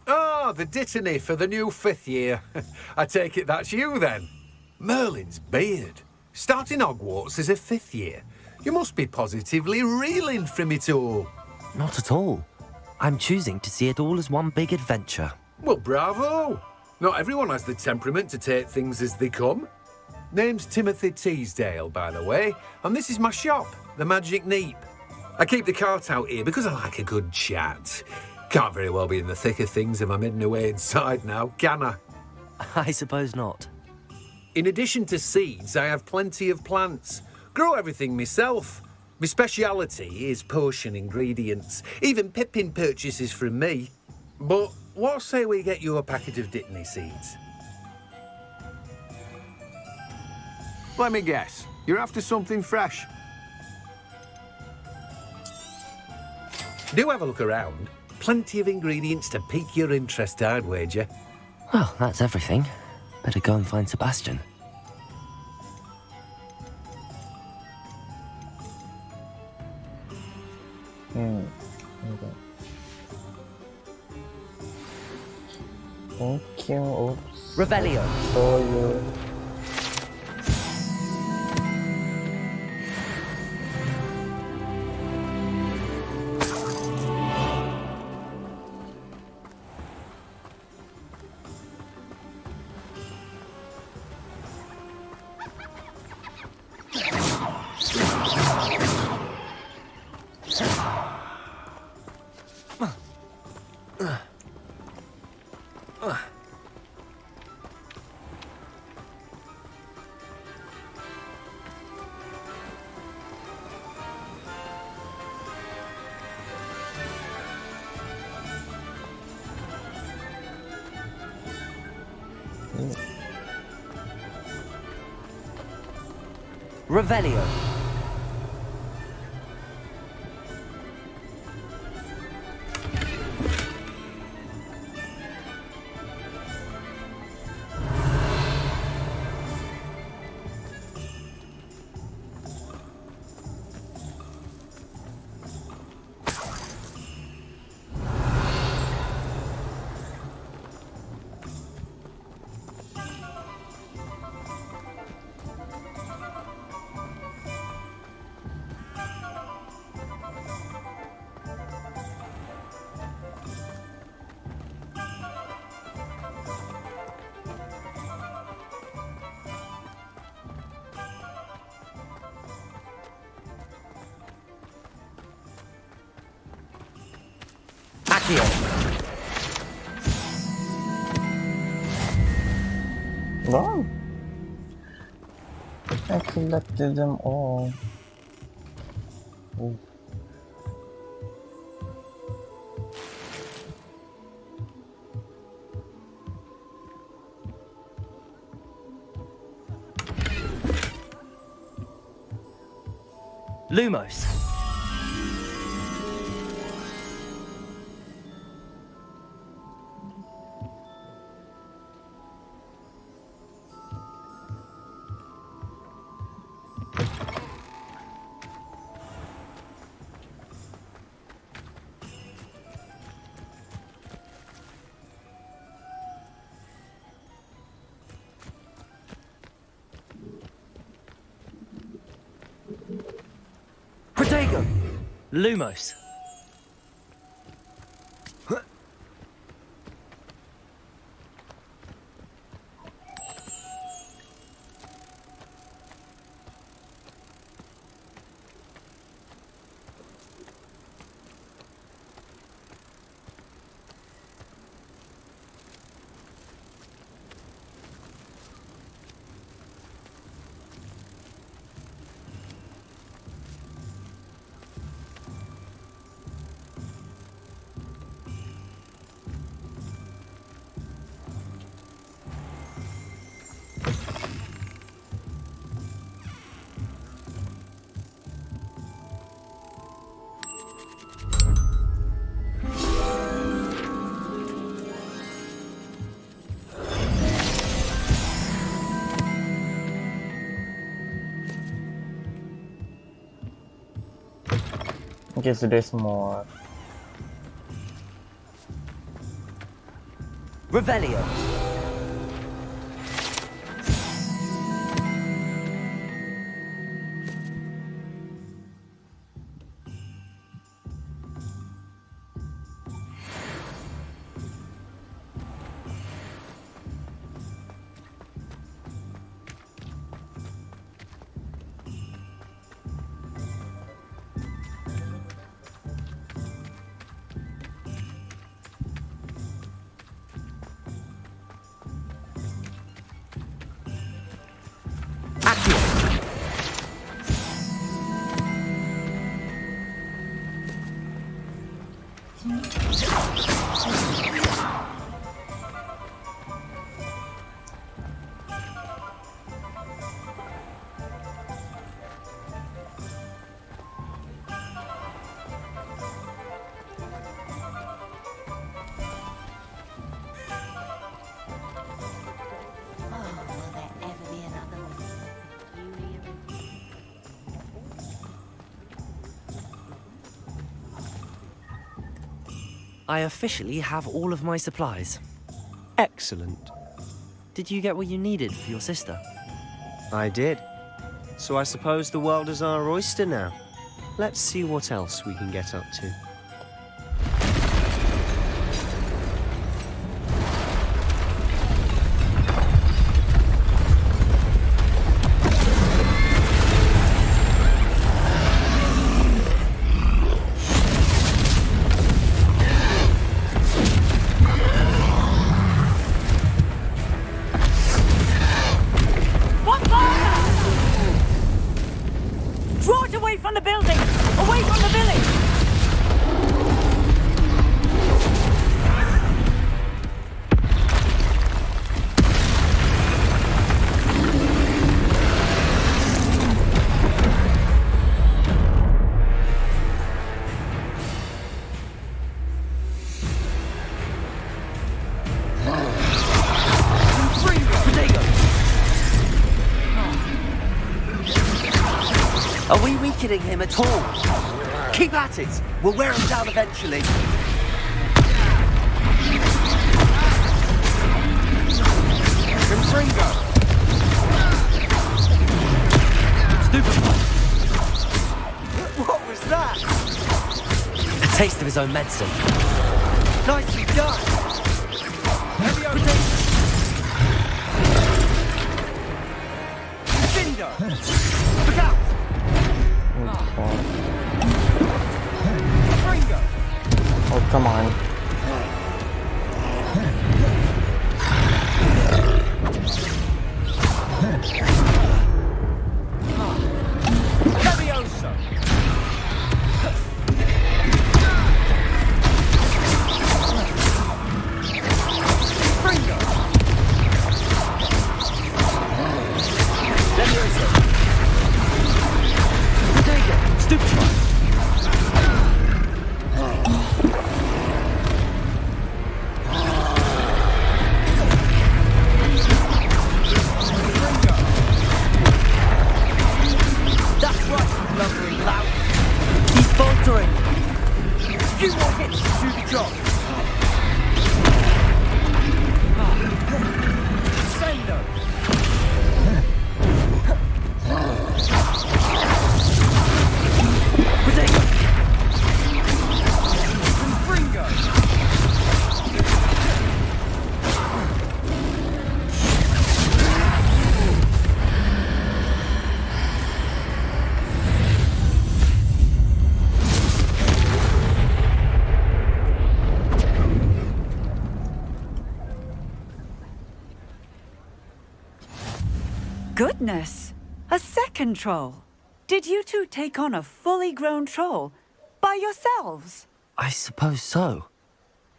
Oh, the dittany for the new 5th year. I take it that's you, then. Merlin's beard. Starting Hogwarts as a 5th year. You must be positively reeling from it all. Not at all. I'm choosing to see it all as one big adventure. Well, bravo. Not everyone has the temperament to take things as they come. Name's Timothy Teasdale, by the way, and this is my shop, the Magic Neep. I keep the cart out here because I like a good chat. Can't very well be in the thick of things if I'm hidden away inside now, can I? I suppose not. In addition to seeds, I have plenty of plants. Grow everything myself. My speciality is potion ingredients. Even Pippin purchases from me. But what say we get you a packet of Dittany seeds? Let me guess. You're after something fresh. Do have a look around. Plenty of ingredients to pique your interest, I'd wager. Well, that's everything. Better go and find Sebastian. Okay. Thank you. Oops. Revelio. So you. Revelio. Wow. I collected them all. Ooh. Lumos. Protego. Lumos. Okay, so there's more. Revelio. I officially have all of my supplies. Excellent. Did you get what you needed for your sister? I did. So I suppose the world is our oyster now. Let's see what else we can get up to. Draw it away from the building! Away from the village! Are we weakening him at all? Keep at it! We'll wear him down eventually. Confringo! Stupefy! What was that? A taste of his own medicine. Nicely done! Findo! Look out! Confringo! Oh, come on. Levioso! Confringo! Levioso! Bodega! Stupefy! That's right, lumbering lout! He's faltering! Few more hits to do the job! Sendo! Bodega! Confringo! Goodness! A second troll! Did you two take on a fully grown troll? By yourselves? I suppose so.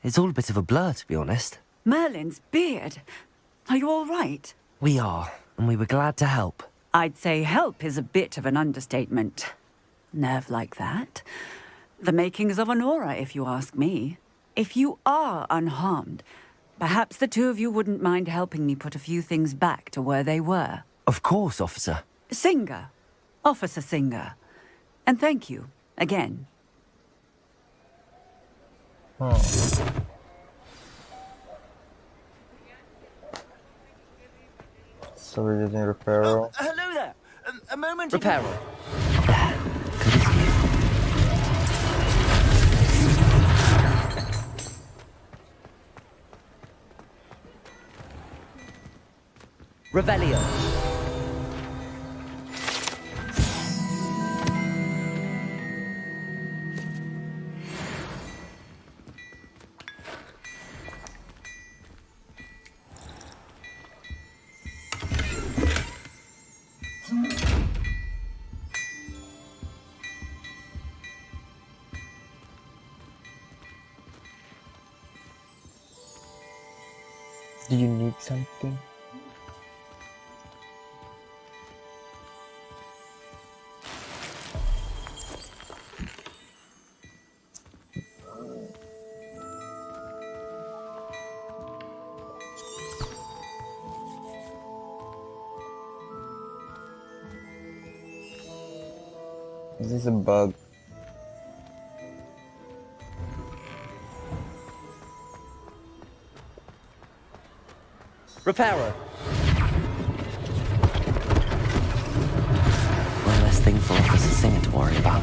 It's all a bit of a blur, to be honest. Merlin's beard. Are you all right? We are, and we were glad to help. I'd say help is a bit of an understatement. Nerve like that. The makings of an aura, if you ask me. If you are unharmed, perhaps the two of you wouldn't mind helping me put a few things back to where they were. Of course, officer. Singer. Officer Singer. And thank you, again. So we're using Reparo. Hello there. A moment. Reparo. Revelio. Do you need something? Is this a bug? Reparo. One less thing for Officer Singer to worry about.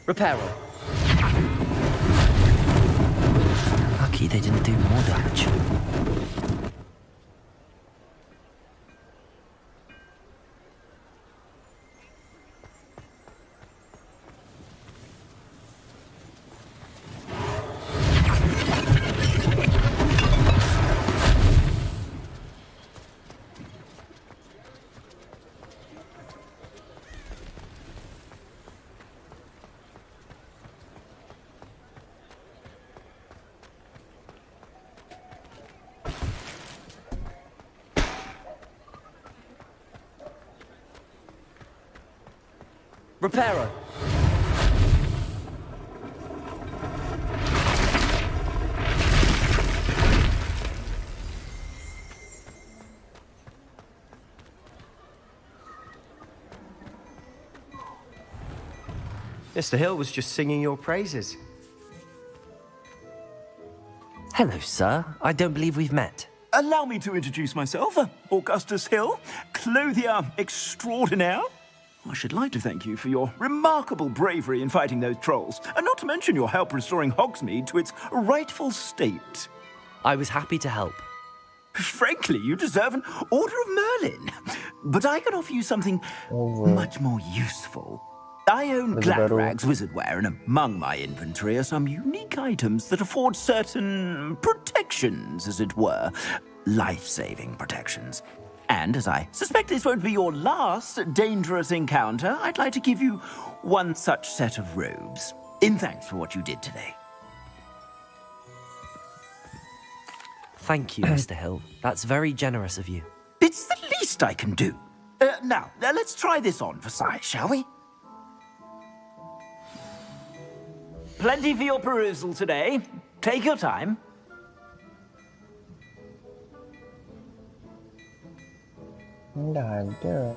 Reparo. Lucky they didn't do more damage. Reparo. Mr. Hill was just singing your praises. Hello, sir. I don't believe we've met. Allow me to introduce myself, Augustus Hill, clothier extraordinaire. I should like to thank you for your remarkable bravery in fighting those trolls, and not to mention your help restoring Hogsmeade to its rightful state. I was happy to help. Frankly, you deserve an Order of Merlin. But I can offer you something much more useful. I own Gladrag's wizardware, and among my inventory are some unique items that afford certain protections, as it were. Life-saving protections. And as I suspect this won't be your last dangerous encounter, I'd like to give you one such set of robes, in thanks for what you did today. Thank you, Mr. Hill. That's very generous of you. It's the least I can do. Now, let's try this on for size, shall we? Plenty for your perusal today. Take your time. Nggak ada.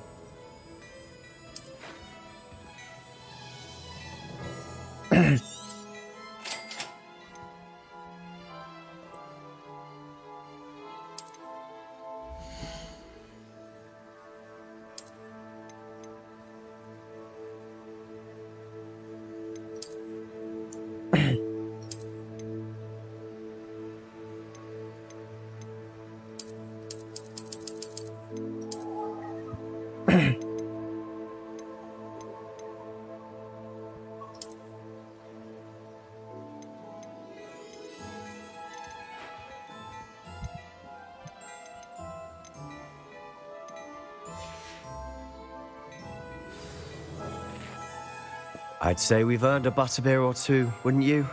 I'd say we've earned a butterbeer or two, wouldn't you?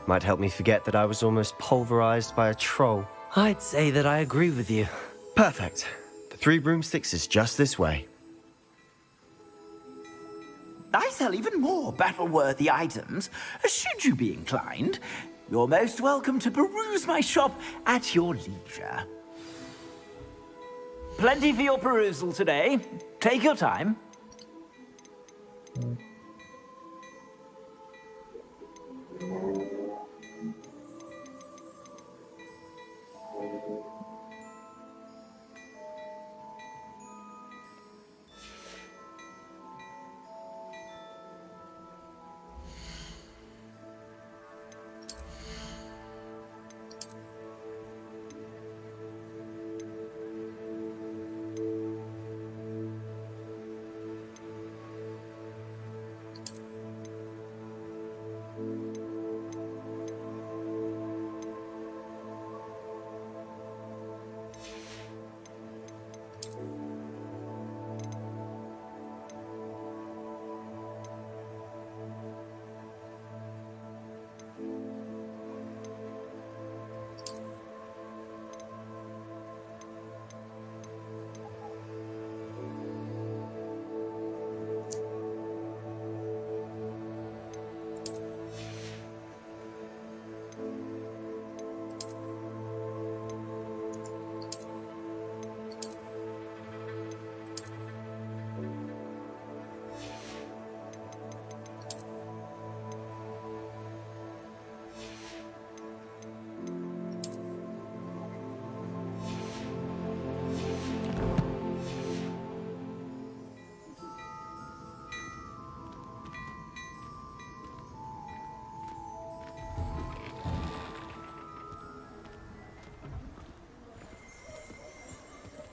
Might help me forget that I was almost pulverized by a troll. I'd say that I agree with you. Perfect. The Three Broomsticks is just this way. I sell even more battle-worthy items. Should you be inclined, you're most welcome to peruse my shop at your leisure. Plenty for your perusal today. Take your time.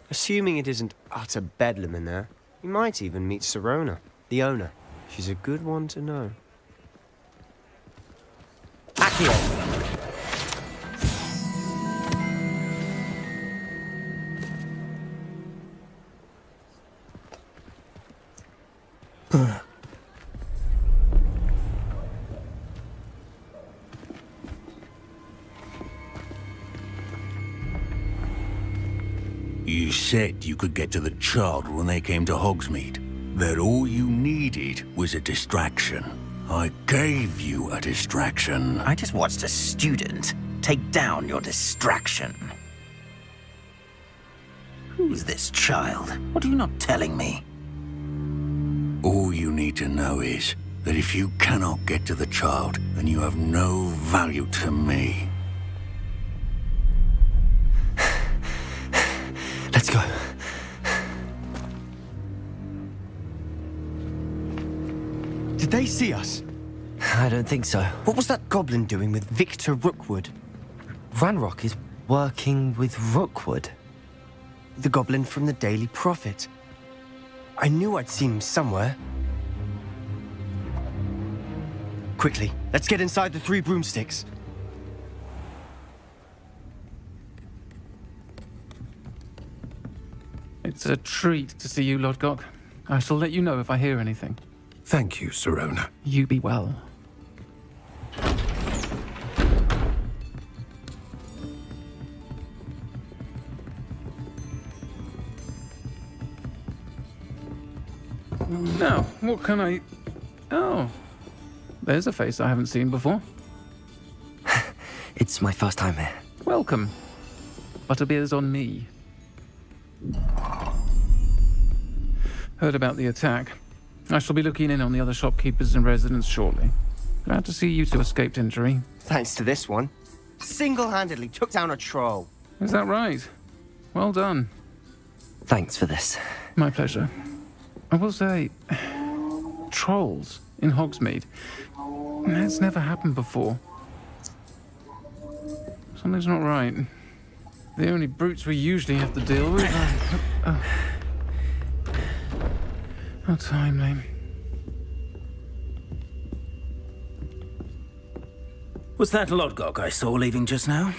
Assuming it isn't utter bedlam in there, you might even meet Sirona, the owner. She's a good one to know. Accio! You said you could get to the child when they came to Hogsmeade. That all you needed was a distraction. I gave you a distraction. I just watched a student take down your distraction. Who's this child? What are you not telling me? All you need to know is that if you cannot get to the child, then you have no value to me. Let's go. Did they see us? I don't think so. What was that goblin doing with Victor Rookwood? Ranrock is working with Rookwood. The goblin from the Daily Prophet. I knew I'd seen him somewhere. Quickly, let's get inside the Three Broomsticks. It's a treat to see you, Lodgok. I shall let you know if I hear anything. Thank you, Sirona. You be well. Now, what can I... Oh, there's a face I haven't seen before. It's my first time here. Welcome. Butterbeer's on me. Heard about the attack. I shall be looking in on the other shopkeepers and residents shortly. Glad to see you two escaped injury. Thanks to this one. Single-handedly took down a troll. Is that right? Well done. Thanks for this. My pleasure. I will say, trolls in Hogsmeade. It's never happened before. Something's not right. The only brutes we usually have to deal with are... How timely. Was that Lodgok I saw leaving just now?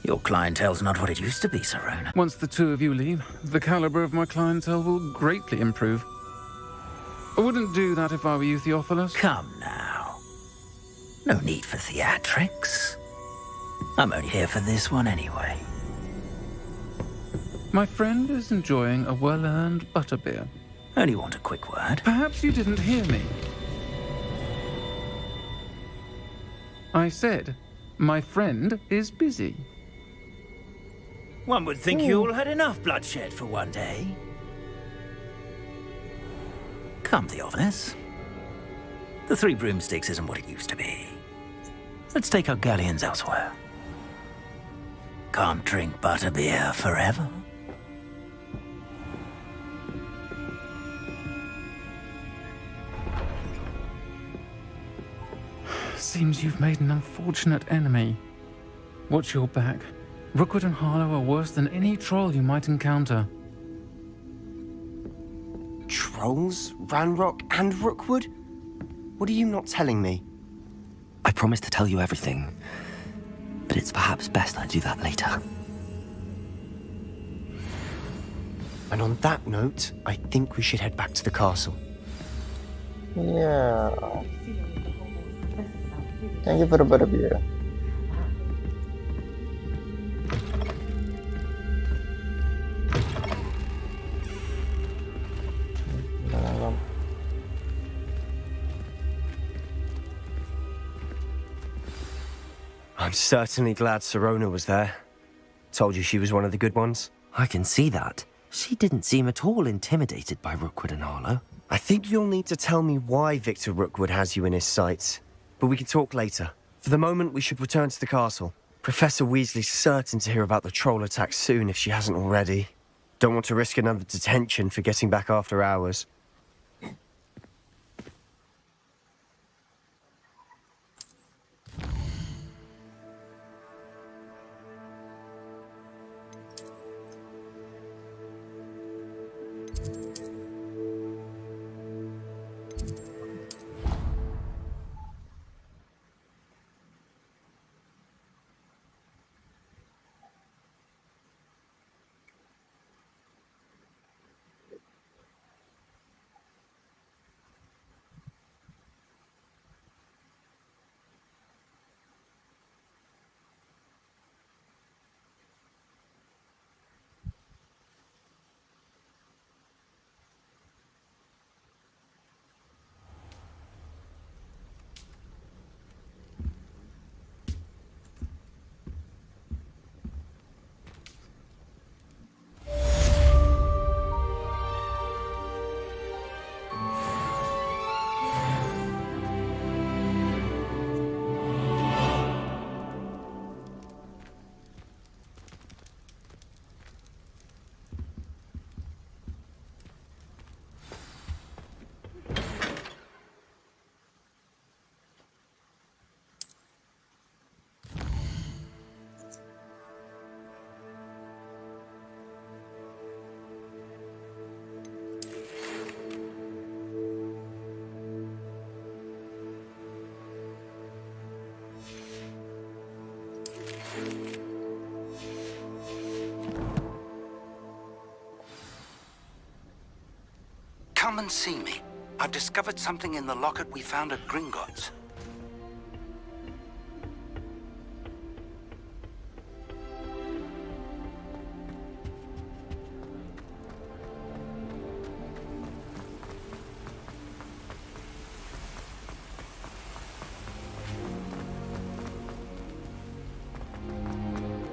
Your clientele's not what it used to be, Sirona. Once the two of you leave, the caliber of my clientele will greatly improve. I wouldn't do that if I were you, Theophilus. Come now. No need for theatrics. I'm only here for this one anyway. My friend is enjoying a well-earned butterbeer. Only want a quick word. Perhaps you didn't hear me. I said, my friend is busy. One would think you all had enough bloodshed for one day. Come, Theophilus. The Three Broomsticks isn't what it used to be. Let's take our galleons elsewhere. Can't drink butterbeer forever. Seems you've made an unfortunate enemy. Watch your back. Rookwood and Harlow are worse than any troll you might encounter. Trolls? Ranrock and Rookwood? What are you not telling me? I promised to tell you everything, but it's perhaps best I do that later. And on that note, I think we should head back to the castle. Yeah. Thank you for the butterbeer. I'm certainly glad Sirona was there. Told you she was one of the good ones. I can see that. She didn't seem at all intimidated by Rookwood and Harlow. I think you'll need to tell me why Victor Rookwood has you in his sights. But we can talk later. For the moment, we should return to the castle. Professor Weasley's certain to hear about the troll attack soon if she hasn't already. Don't want to risk another detention for getting back after hours. Come and see me. I've discovered something in the locket we found at Gringotts.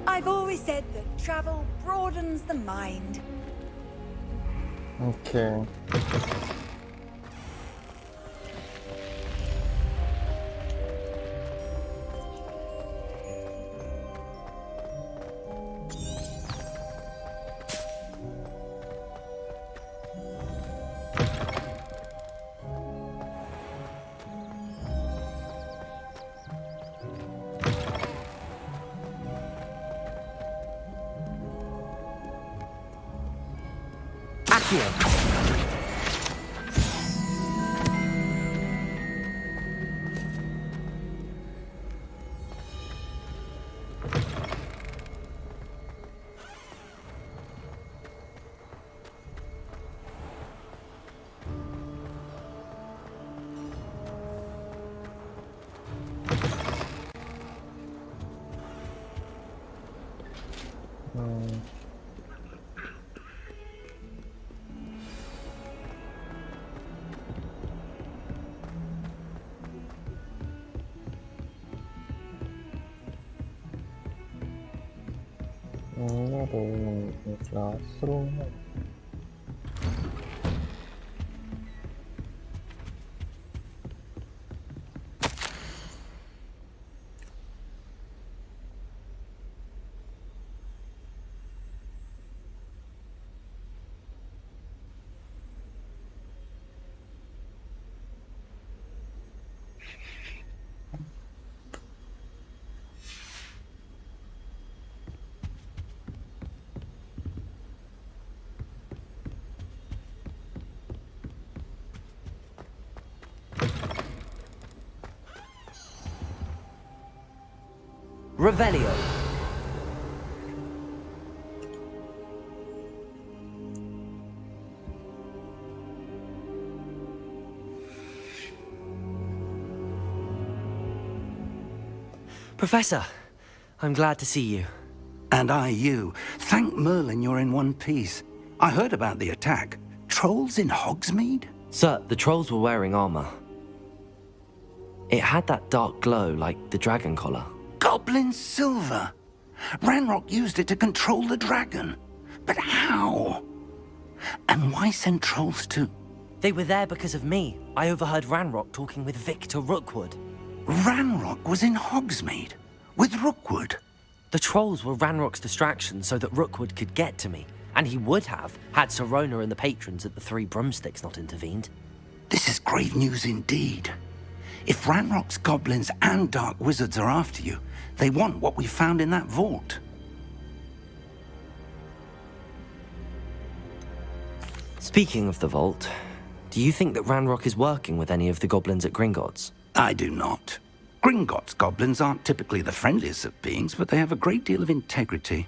I've always said that travel broadens the mind. Okay. room in classroom. Revelio. Professor, I'm glad to see you. And I you. Thank Merlin you're in one piece. I heard about the attack. Trolls in Hogsmeade? Sir, the trolls were wearing armor. It had that dark glow like the dragon collar. Goblin silver. Ranrock used it to control the dragon. But how? And why send trolls to... They were there because of me. I overheard Ranrock talking with Victor Rookwood. Ranrock was in Hogsmeade? With Rookwood? The trolls were Ranrock's distraction so that Rookwood could get to me. And he would have, had Sirona and the patrons at the Three Broomsticks not intervened. This is grave news indeed. If Ranrock's goblins and dark wizards are after you, they want what we found in that vault. Speaking of the vault, do you think that Ranrock is working with any of the goblins at Gringotts? I do not. Gringotts goblins aren't typically the friendliest of beings, but they have a great deal of integrity.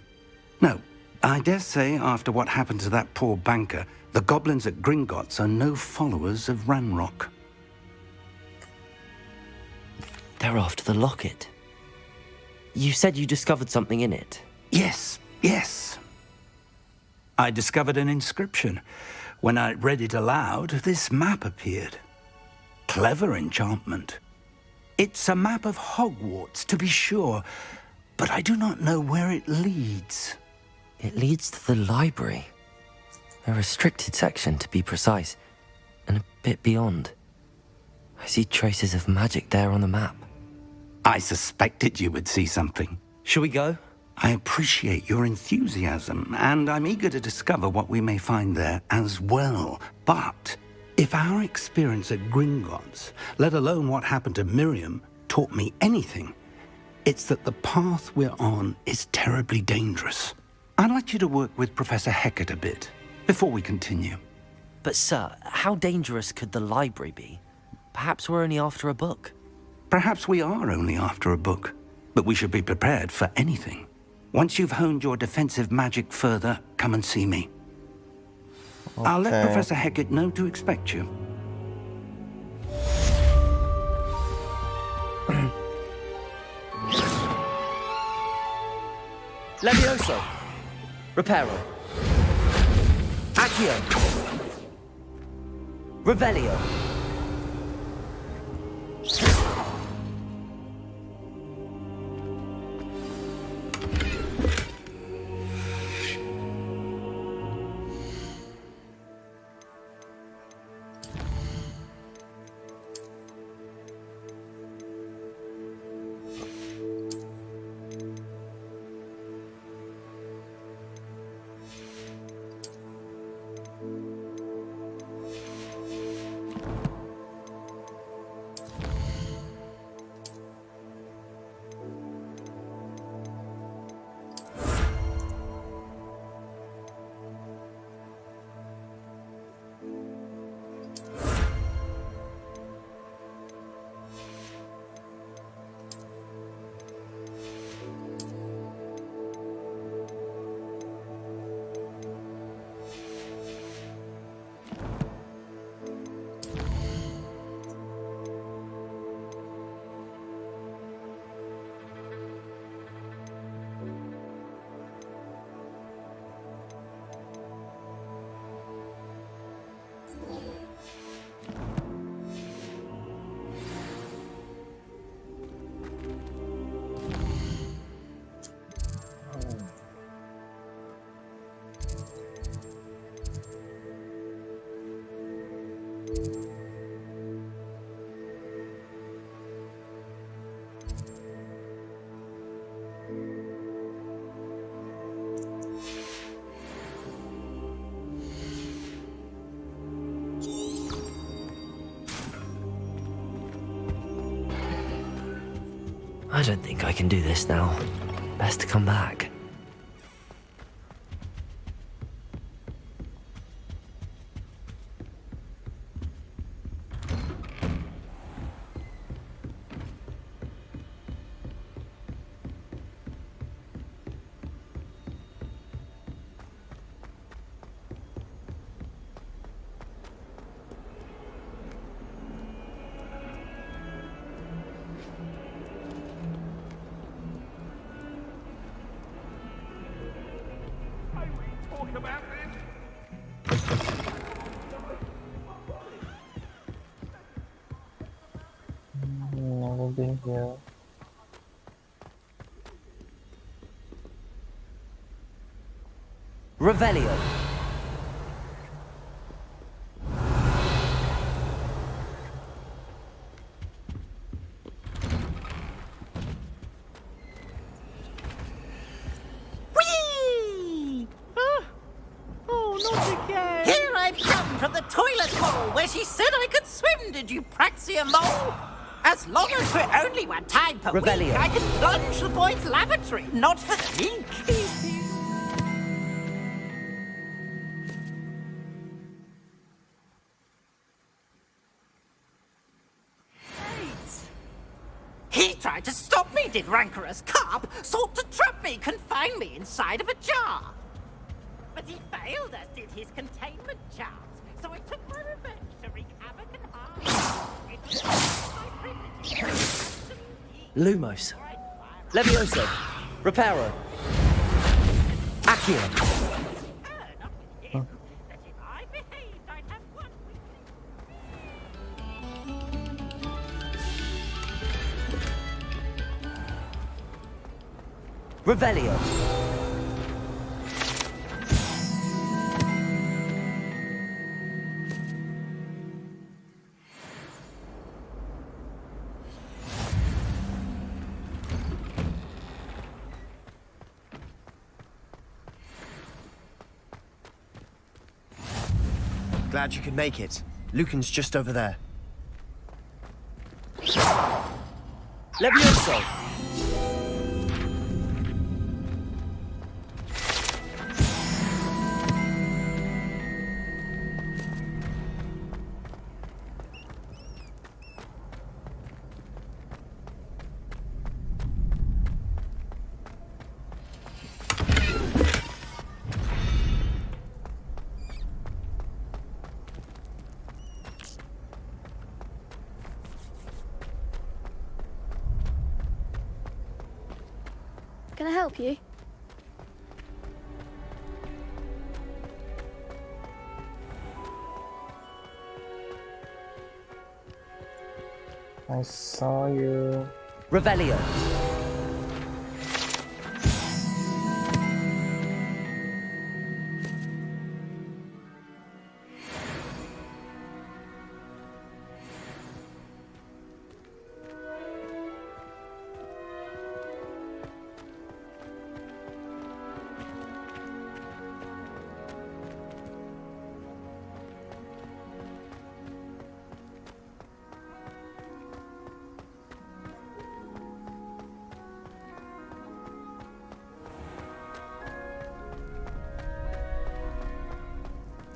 No, I dare say after what happened to that poor banker, the goblins at Gringotts are no followers of Ranrock. They're after the locket. You said you discovered something in it. Yes. I discovered an inscription. When I read it aloud, this map appeared. Clever enchantment. It's a map of Hogwarts, to be sure, but I do not know where it leads. It leads to the library. A restricted section, to be precise, and a bit beyond. I see traces of magic there on the map. I suspected you would see something. Shall we go? I appreciate your enthusiasm, and I'm eager to discover what we may find there as well. But if our experience at Gringotts, let alone what happened to Miriam, taught me anything, it's that the path we're on is terribly dangerous. I'd like you to work with Professor Hecat a bit before we continue. But sir, how dangerous could the library be? Perhaps we're only after a book. Perhaps we are only after a book, but we should be prepared for anything. Once you've honed your defensive magic further, come and see me. Okay. I'll let Professor Hecat know to expect you. Levioso. Reparo. Accio. Revelio. I don't think I can do this now. Best to come back. Never been here. Revelio. Whee! Oh, not again. Here I've come from the toilet bowl where she said I could swim, did you praxia mole? As long as we're only one time per Revelio. week, I can plunge the boys' lavatory, not for the leak. He tried to stop me, did rancorous carp, sought to trap me, confine me inside of a jar. But he failed, as did his containment charms, so I took my revenge to wreak havoc and harm. It's my privilege. Lumos. Levioso. Reparo. Accio. Revelio. Glad you could make it. Lucan's just over there. Levioso. Can I help you? I saw you. Revelio.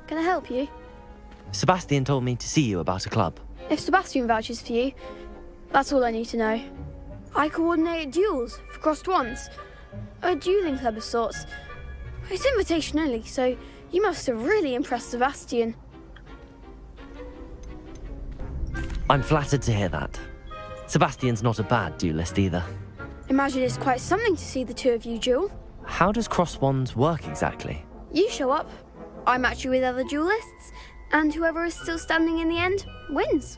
Can I help you? Sebastian told me to see you about a club. If Sebastian vouches for you, that's all I need to know. I coordinate duels for crossed ones. A dueling club of sorts. It's invitation only, so you must have really impressed Sebastian. I'm flattered to hear that. Sebastian's not a bad duelist either. Imagine it's quite something to see the two of you duel. How does cross wands work exactly? You show up, I match you with other duelists, and whoever is still standing in the end wins.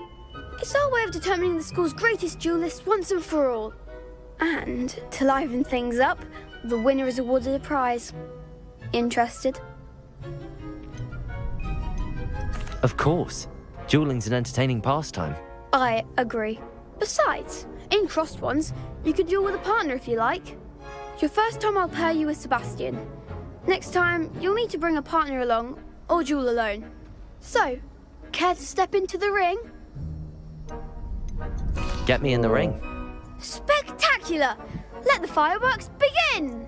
It's our way of determining the school's greatest duelist once and for all. And to liven things up, the winner is awarded a prize. Interested? Of course. Dueling's an entertaining pastime. I agree. Besides, in crossed ones, you could duel with a partner if you like. Your first time I'll pair you with Sebastian. Next time, you'll need to bring a partner along, or duel alone. So, care to step into the ring? Get me in the ring. Spectacular! Let the fireworks begin!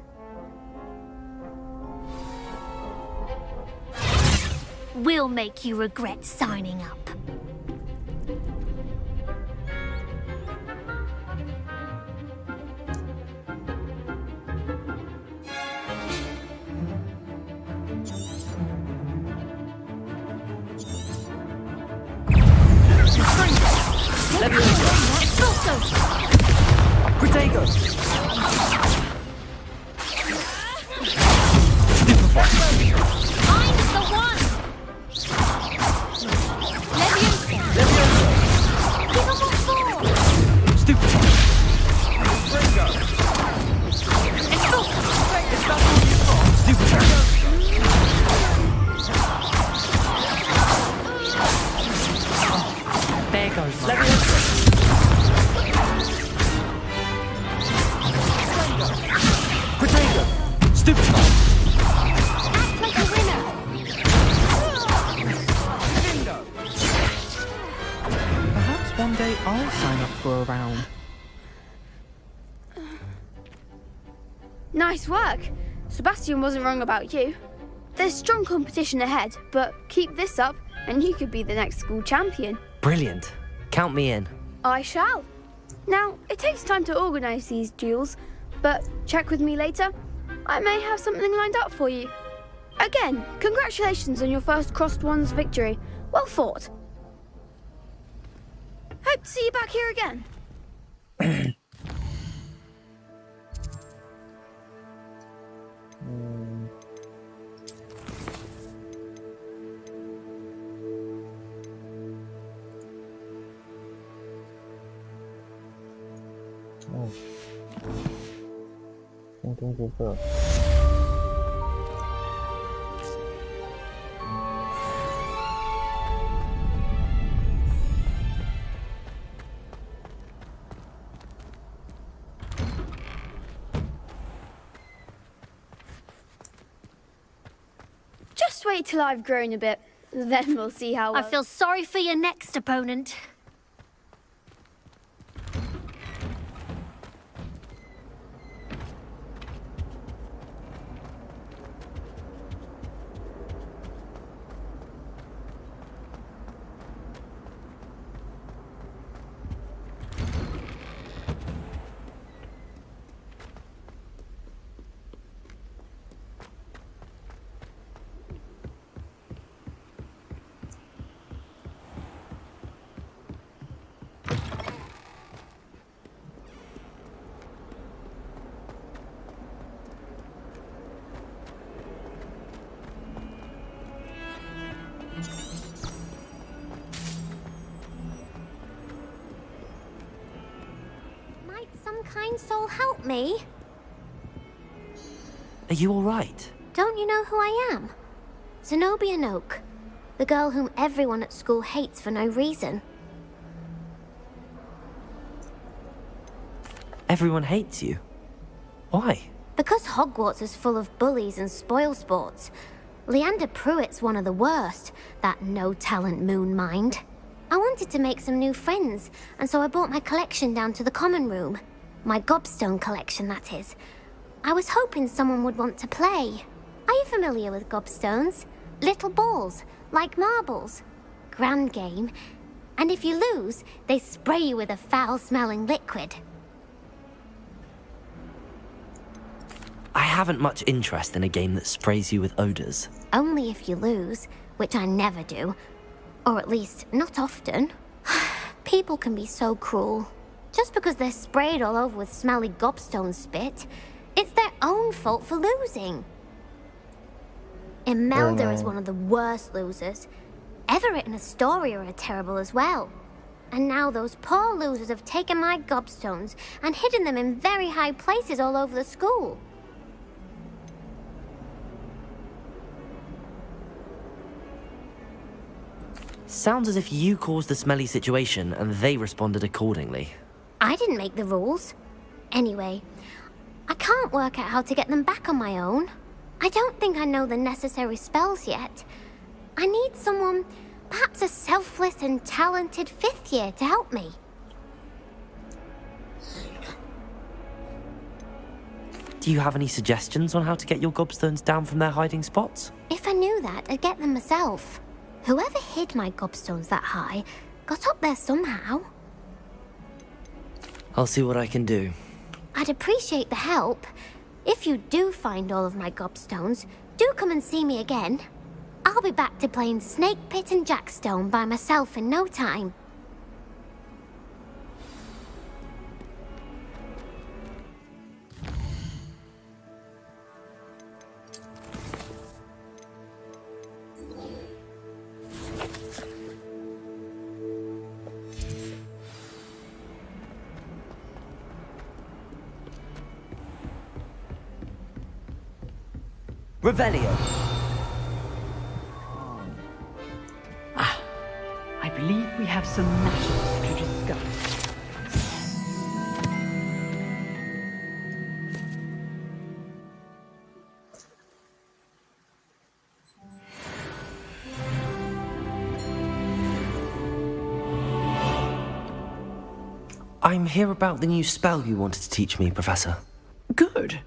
We'll make you regret signing up. Protego! I'm the one! Leviosa! Give him a fall! Stupid! There goes Leviosa! Protego! Stupid! Act like a winner! Perhaps one day I'll sign up for a round. Nice work. Sebastian wasn't wrong about you. There's strong competition ahead, but keep this up and you could be the next school champion. Brilliant. Count me in. I shall. Now, it takes time to organise these duels, but check with me later. I may have something lined up for you. Again, congratulations on your first Crossed Ones victory. Well fought. Hope to see you back here again. Something super. Just wait till I've grown a bit. Then we'll see how I feel sorry for your next opponent. Some kind soul help me? Are you alright? Don't you know who I am? Zenobia Noak, the girl whom everyone at school hates for no reason. Everyone hates you. Why? Because Hogwarts is full of bullies and spoilsports. Leander Pruitt's one of the worst, that no-talent moon mind. I wanted to make some new friends, and so I brought my collection down to the common room. My gobstone collection, that is. I was hoping someone would want to play. Are you familiar with gobstones? Little balls, like marbles. Grand game. And if you lose, they spray you with a foul-smelling liquid. I haven't much interest in a game that sprays you with odors. Only if you lose, which I never do. Or at least, not often. People can be so cruel. Just because they're sprayed all over with smelly gobstone spit, it's their own fault for losing. Imelda is one of the worst losers. Everett and Astoria are terrible as well. And now those poor losers have taken my gobstones and hidden them in very high places all over the school. Sounds as if you caused the smelly situation and they responded accordingly. I didn't make the rules. Anyway, I can't work out how to get them back on my own. I don't think I know the necessary spells yet. I need someone, perhaps a selfless and talented 5th year to help me. Do you have any suggestions on how to get your gobstones down from their hiding spots? If I knew that, I'd get them myself. Whoever hid my gobstones that high got up there somehow. I'll see what I can do. I'd appreciate the help. If you do find all of my gobstones, do come and see me again. I'll be back to playing Snake Pit and Jackstone by myself in no time. Revelio. I believe we have some matters to discuss. I'm here about the new spell you wanted to teach me, Professor. Good.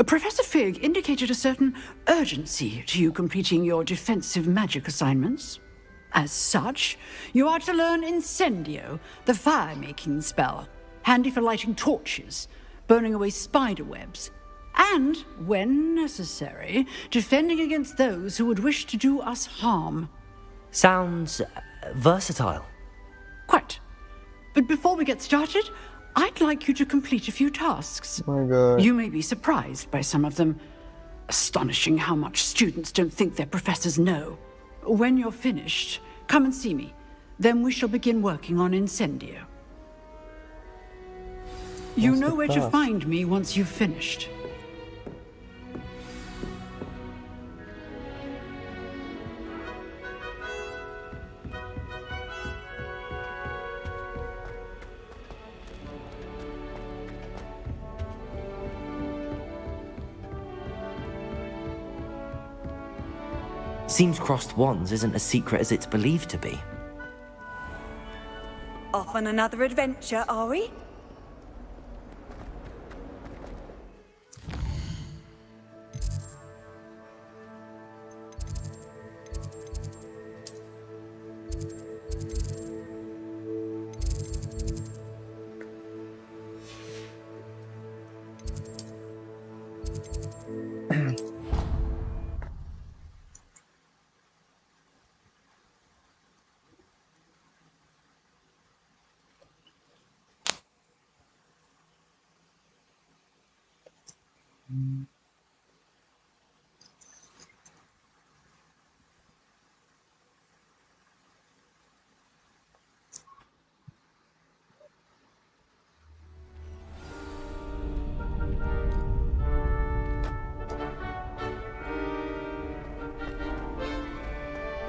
Professor Fig indicated a certain urgency to you completing your defensive magic assignments. As such, you are to learn Incendio, the fire-making spell, handy for lighting torches, burning away spider webs, and, when necessary, defending against those who would wish to do us harm. Sounds versatile. Quite. But before we get started, I'd like you to complete a few tasks. Oh my God. You may be surprised by some of them. Astonishing how much students don't think their professors know. When you're finished, come and see me. Then we shall begin working on Incendio. You know where to find me once you've finished. Seems crossed wands isn't as secret as it's believed to be. Off on another adventure, are we?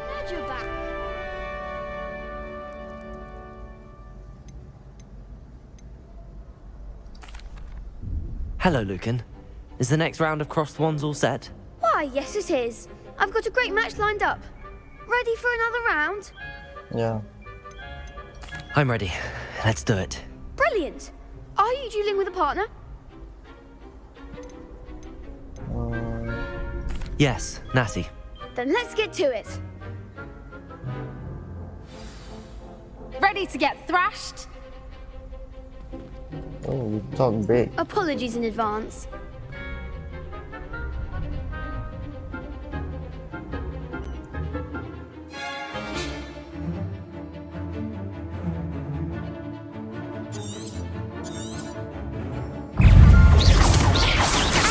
Glad you're back. Hello, Lucan. Is the next round of crossed wands all set? Why, yes it is. I've got a great match lined up. Ready for another round? Yeah. I'm ready. Let's do it. Brilliant. Are you dueling with a partner? Yes, Natty. Then let's get to it. Ready to get thrashed? Oh, you talk big. Apologies in advance.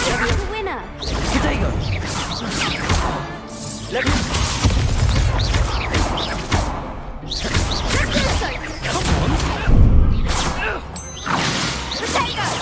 The winner! Potato! Let me... Come on! Potato!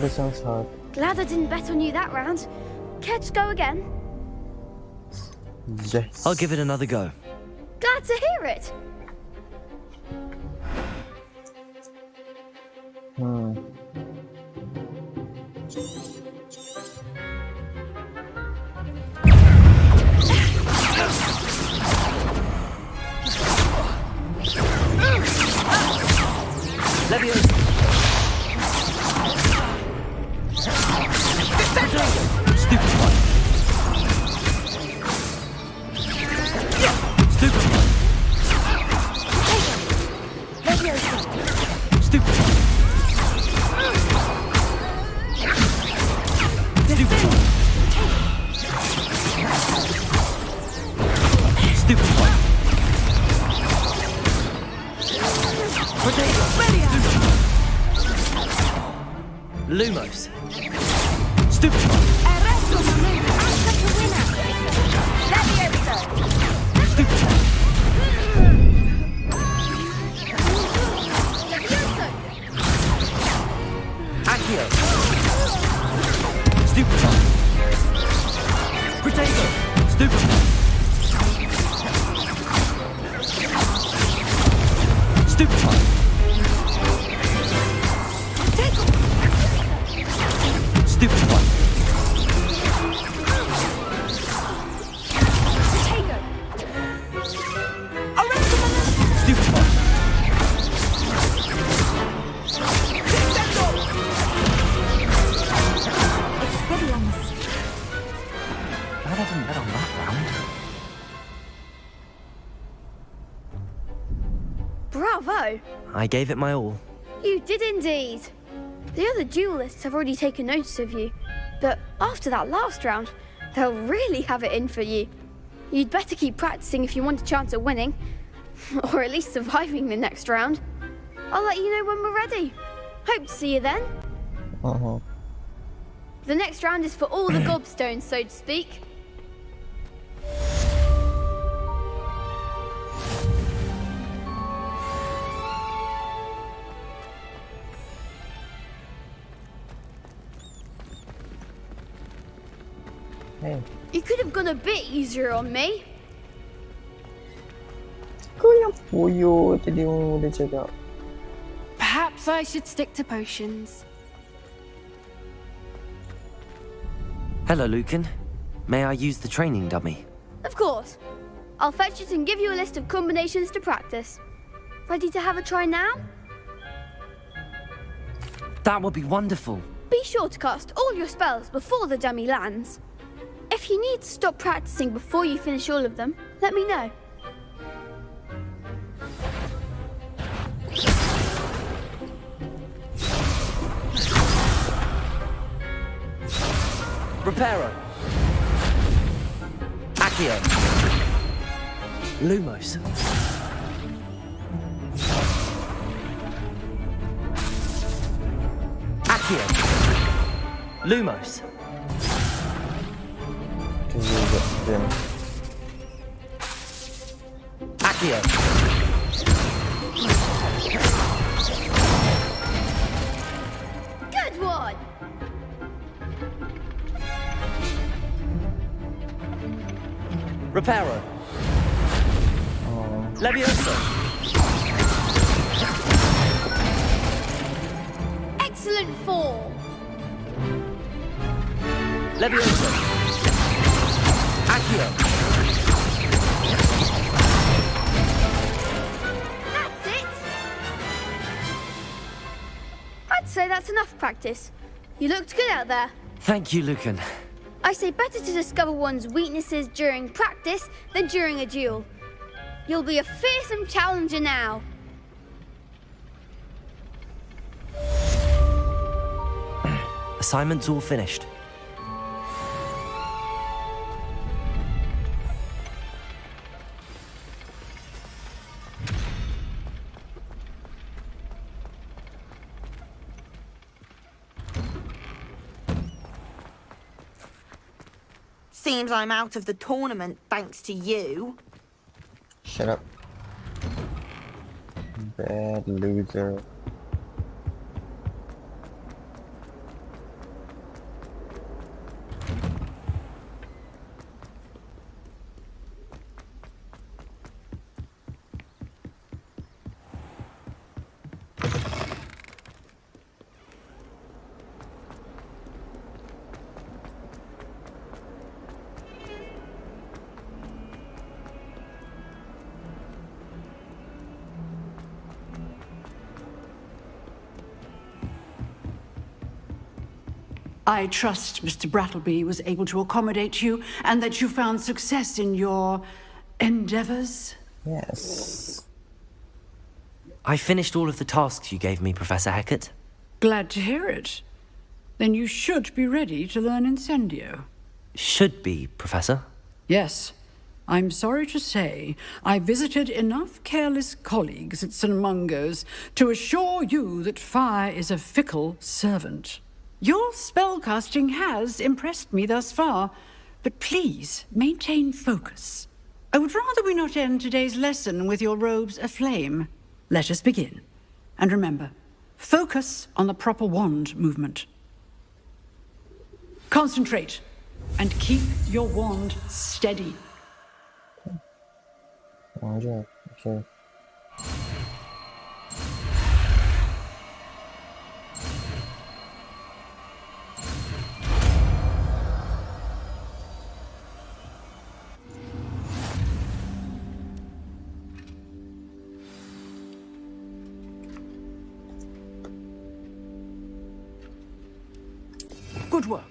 That sounds hard. Glad I didn't bet on you that round. Care to go again? Yes. I'll give it another go. Glad to hear it. Stupid one. Stupid one. Stupid one. Stupid one. Stupid one. Potato. Lumos. Stupid one. Stupid one. Accio. Stupid one. Potato. Stupid one. Stupid one. Stupid one. Stupid one. Glad I didn't bet on that round. Bravo! I gave it my all. You did indeed. The other duelists have already taken notice of you, but after that last round, they'll really have it in for you. You'd better keep practicing if you want a chance at winning, or at least surviving the next round. I'll let you know when we're ready. Hope to see you then. The next round is for all the gobstones, so to speak. Hey. You could have gone a bit easier on me. Kau yang puyuh tadi orang udah cakap. Perhaps I should stick to potions. Hello, Lucan. May I use the training dummy? Of course. I'll fetch it and give you a list of combinations to practice. Ready to have a try now? That would be wonderful. Be sure to cast all your spells before the dummy lands. If you need to stop practicing before you finish all of them, let me know. Reparo. Accio. Lumos. Accio. Lumos. Accio. Good one! Reparo. Levioso. Excellent form! Levioso. Accio. That's it! I'd say that's enough practice. You looked good out there. Thank you, Lucan. I say better to discover one's weaknesses during practice than during a duel. You'll be a fearsome challenger now. Assignment's all finished. Seems I'm out of the tournament thanks to you. Shut up. Bad loser. I trust Mr. Brattleby was able to accommodate you and that you found success in your endeavors? Yes. I finished all of the tasks you gave me, Professor Hecat. Glad to hear it. Then you should be ready to learn Incendio. Should be, Professor. Yes. I'm sorry to say, I visited enough careless colleagues at St. Mungo's to assure you that fire is a fickle servant. Your spellcasting has impressed me thus far, but please maintain focus. I would rather we not end today's lesson with your robes aflame. Let us begin. And remember, focus on the proper wand movement. Concentrate, and keep your wand steady. Okay. Good work.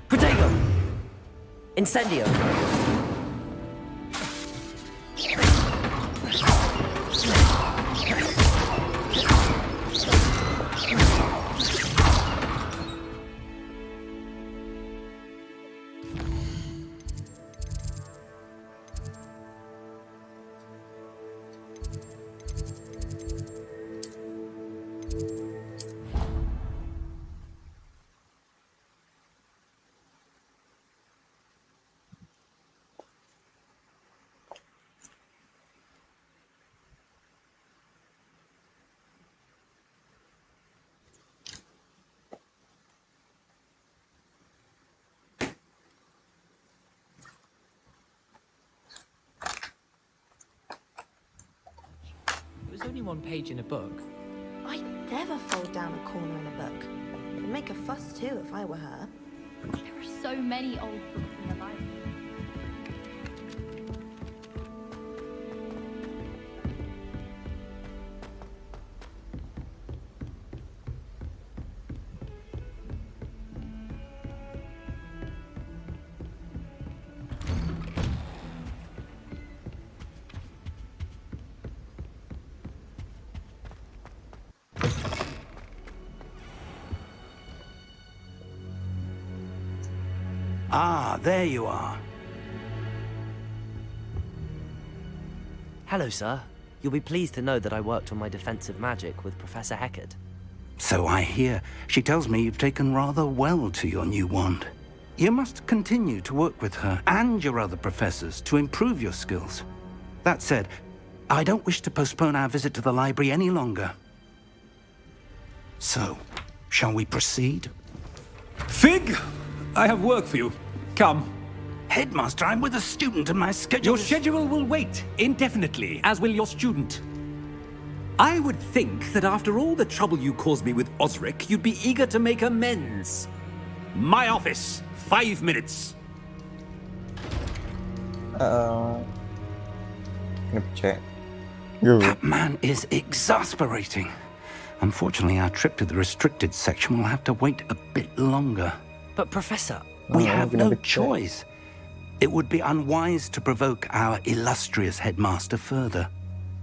Protego! Incendio! It was only one page in a book. I'd never fold down a corner in a book. I'd make a fuss too if I were her. There are so many old books in the library. Ah, there you are. Hello, sir. You'll be pleased to know that I worked on my defensive magic with Professor Hecat. So I hear. She tells me you've taken rather well to your new wand. You must continue to work with her and your other professors to improve your skills. That said, I don't wish to postpone our visit to the library any longer. So, shall we proceed? Fig! I have work for you. Come. Headmaster, I'm with a student and my schedule Your schedule will wait indefinitely, as will your student. I would think that after all the trouble you caused me with Osric, you'd be eager to make amends. My office, 5 minutes. Check. That man is exasperating. Unfortunately, our trip to the restricted section will have to wait a bit longer. But, Professor... We have no choice. It would be unwise to provoke our illustrious headmaster further.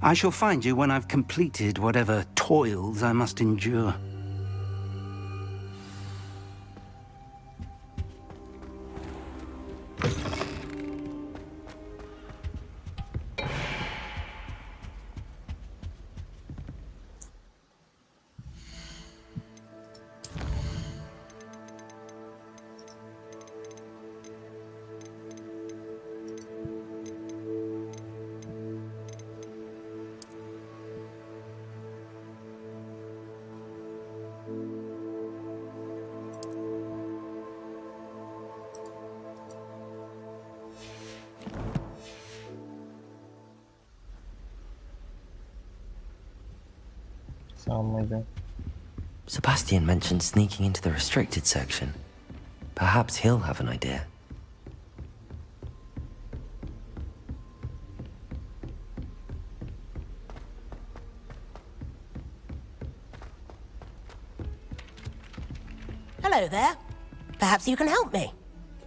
I shall find you when I've completed whatever toils I must endure. Sama je. Sebastian mentioned sneaking into the restricted section. Perhaps he'll have an idea. Hello there. Perhaps you can help me.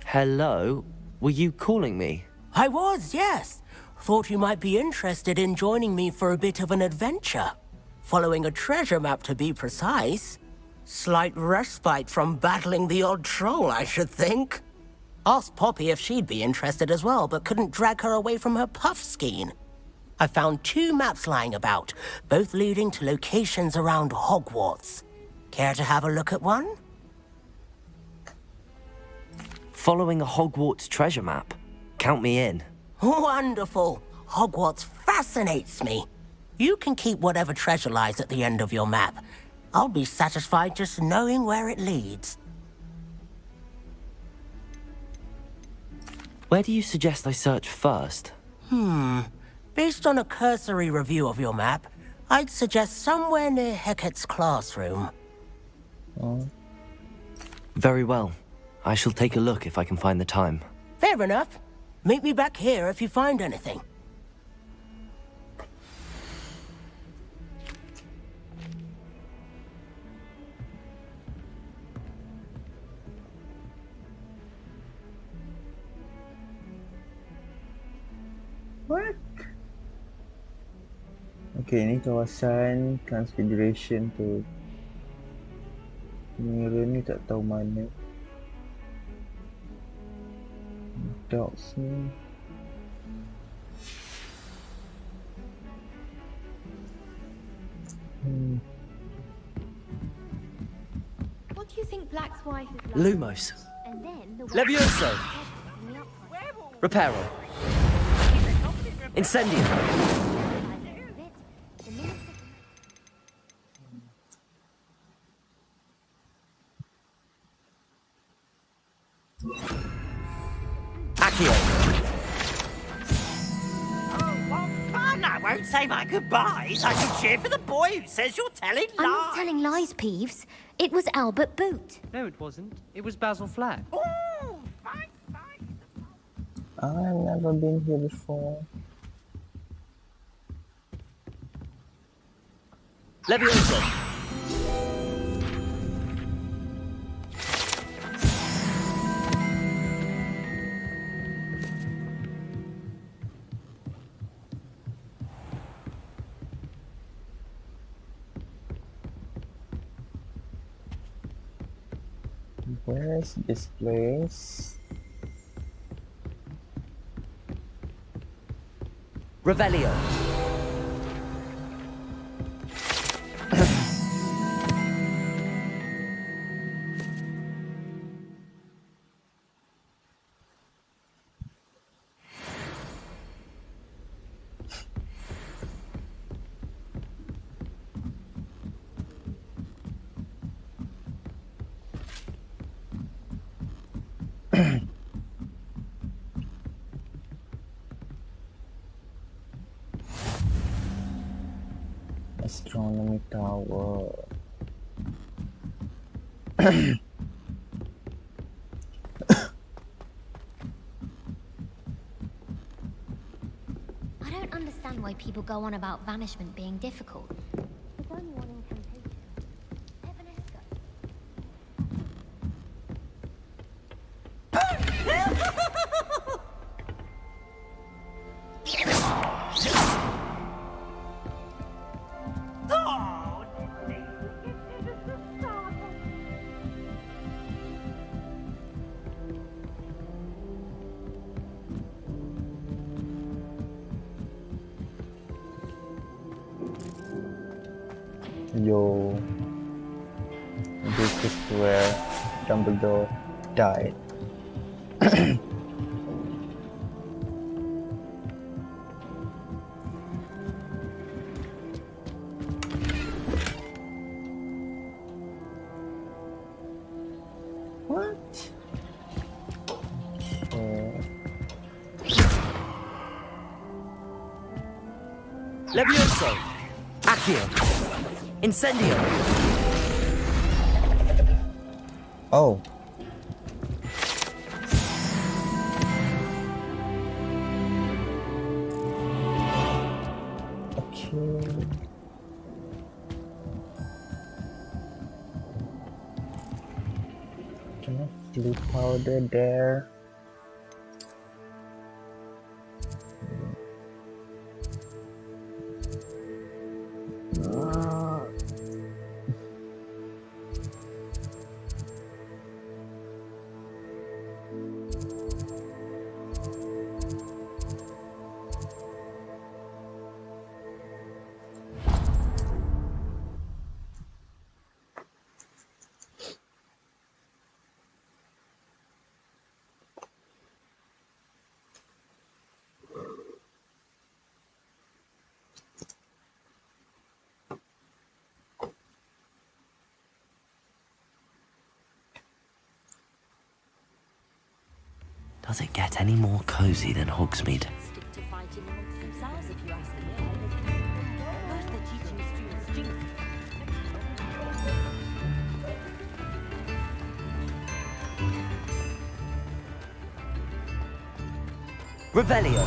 Hello? Were you calling me? I was, yes. Thought you might be interested in joining me for a bit of an adventure. Following a treasure map, to be precise. Slight respite from battling the odd troll, I should think. Asked Poppy if she'd be interested as well, but couldn't drag her away from her puff skein. I found 2 maps lying about, both leading to locations around Hogwarts. Care to have a look at one? Following a Hogwarts treasure map? Count me in. Wonderful. Hogwarts fascinates me. You can keep whatever treasure lies at the end of your map. I'll be satisfied just knowing where it leads. Where do you suggest I search first? Based on a cursory review of your map, I'd suggest somewhere near Hecat's classroom. Very well. I shall take a look if I can find the time. Fair enough. Meet me back here if you find anything. What? Okay, ni kawasan Transfiguration tu. Mirror ni tak tahu mana. Dogs ni. What do you think Black's wife is like? Lumos. And then the Levioso. Reparo. Incendio. Accio. Oh, what fun! I won't say my goodbyes. I can cheer for the boy who says you're telling lies. I'm not telling lies, Peeves. It was Albert Boot. No, it wasn't. It was Basil Flack. Oh, fine, fine. I've never been here before. Levioso. Where's this place? Revelio. Astronomy Tower. I don't understand why people go on about vanishment being difficult. There's only one incantation. Evanesco. Yo, this is where Dumbledore died. What? Levioso. Accio. Incendio! Oh. Okay. Can I flip powder there? Does it get any more cozy than Hogsmeade? Stick to fighting amongst themselves, if you ask me. First they're teaching the students jinx. Revelio!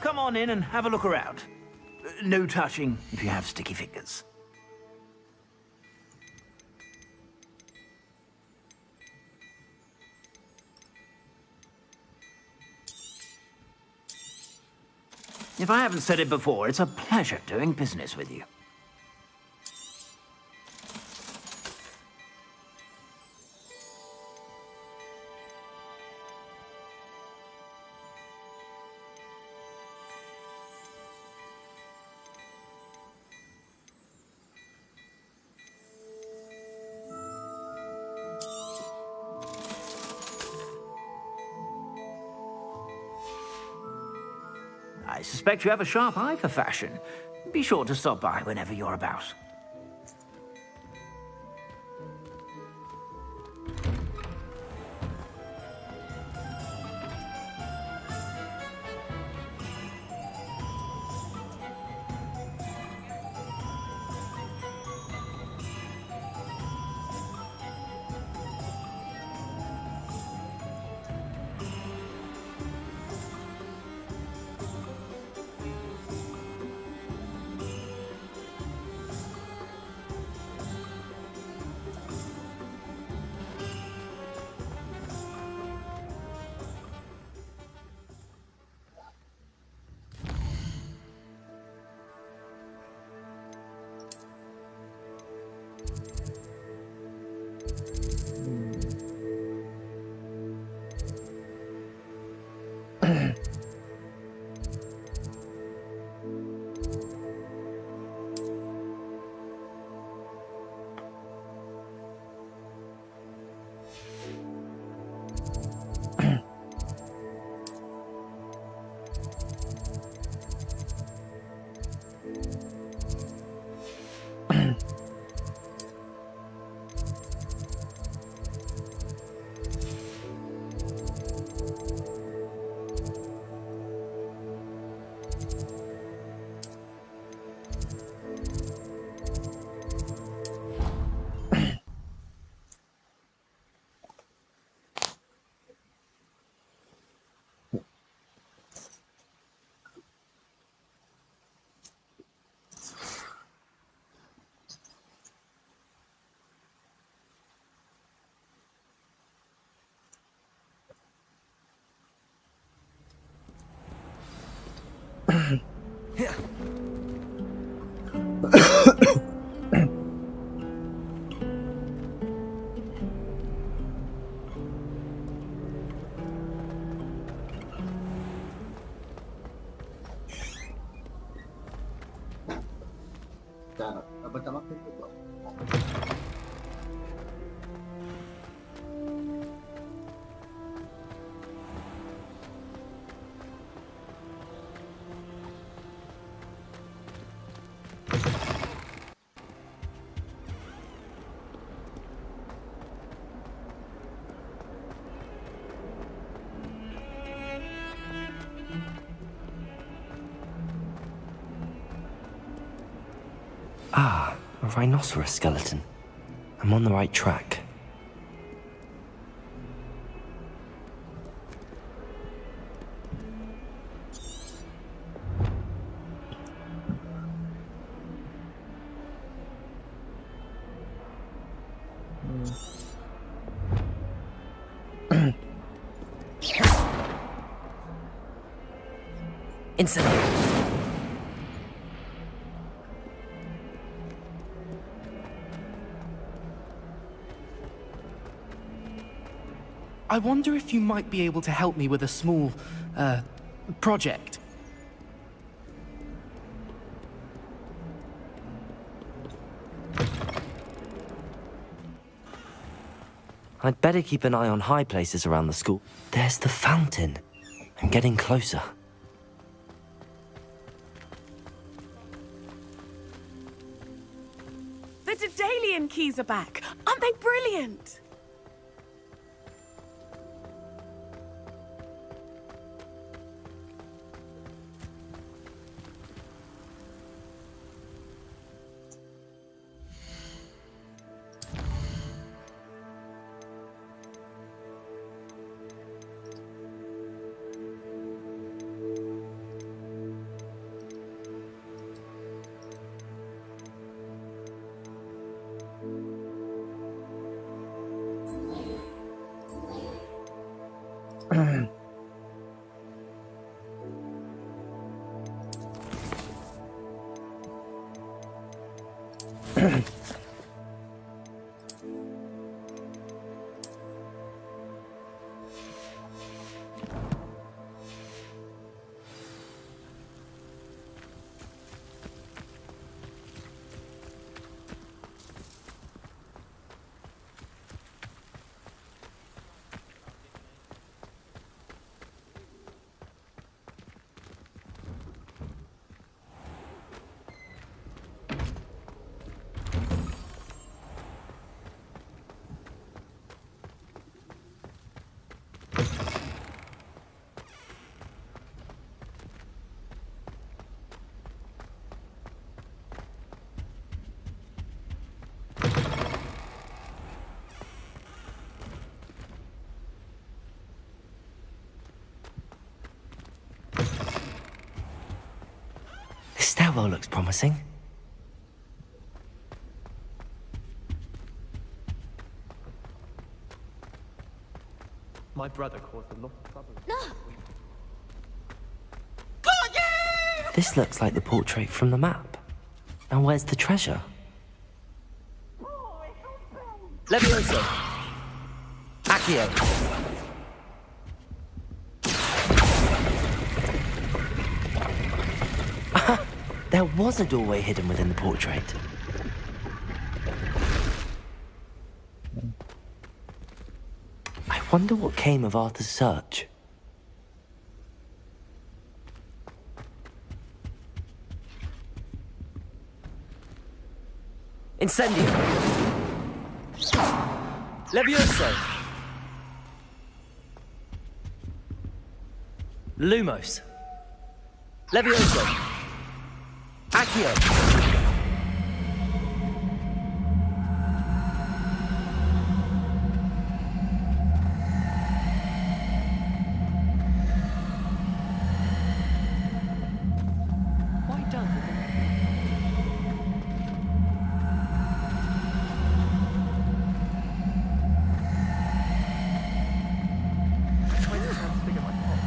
Come on in and have a look around. No touching if you have sticky fingers. If I haven't said it before, it's a pleasure doing business with you. I suspect you have a sharp eye for fashion. Be sure to stop by whenever you're about. Ah, a rhinoceros skeleton. I'm on the right track. Incendio. I wonder if you might be able to help me with a small, project. I'd better keep an eye on high places around the school. There's the fountain. I'm getting closer. The Daedalian keys are back. Aren't they brilliant? This stairwell looks promising. My brother caused a lot of trouble. This looks like the portrait from the map. Now where's the treasure? Levioso. Accio. There was a doorway hidden within the portrait. I wonder what came of Arthur's search. Incendio. Levioso. Lumos. Levioso. Accio. Why does it? Trying to transfigure my pot.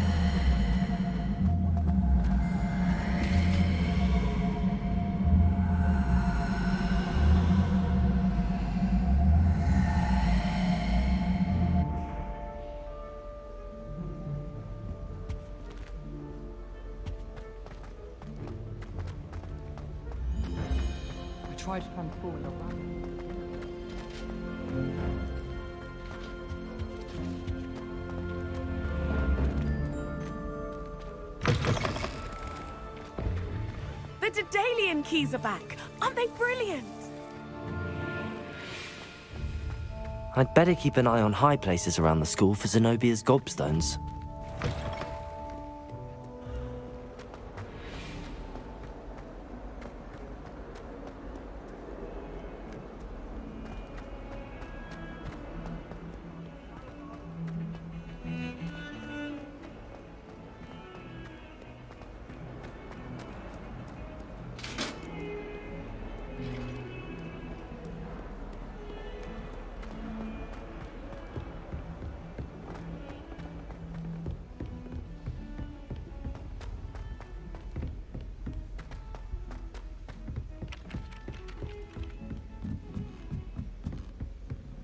try to transform your body. The Daedalian keys are back. Aren't they brilliant? I'd better keep an eye on high places around the school for Zenobia's gobstones.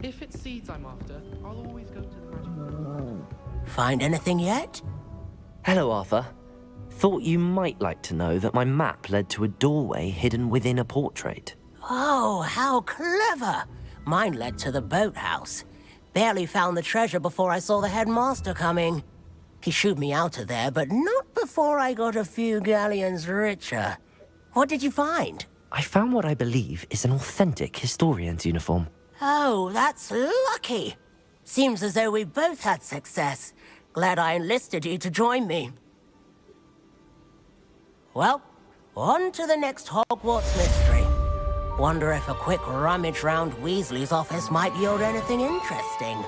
If it's seeds I'm after, I'll always go to the magic. Find anything yet? Hello, Arthur. Thought you might like to know that my map led to a doorway hidden within a portrait. Oh, how clever! Mine led to the boathouse. Barely found the treasure before I saw the headmaster coming. He shooed me out of there, but not before I got a few galleons richer. What did you find? I found what I believe is an authentic historian's uniform. Oh, that's lucky. Seems as though we both had success. Glad I enlisted you to join me. Well, on to the next Hogwarts mystery. Wonder if a quick rummage round Weasley's office might yield anything interesting.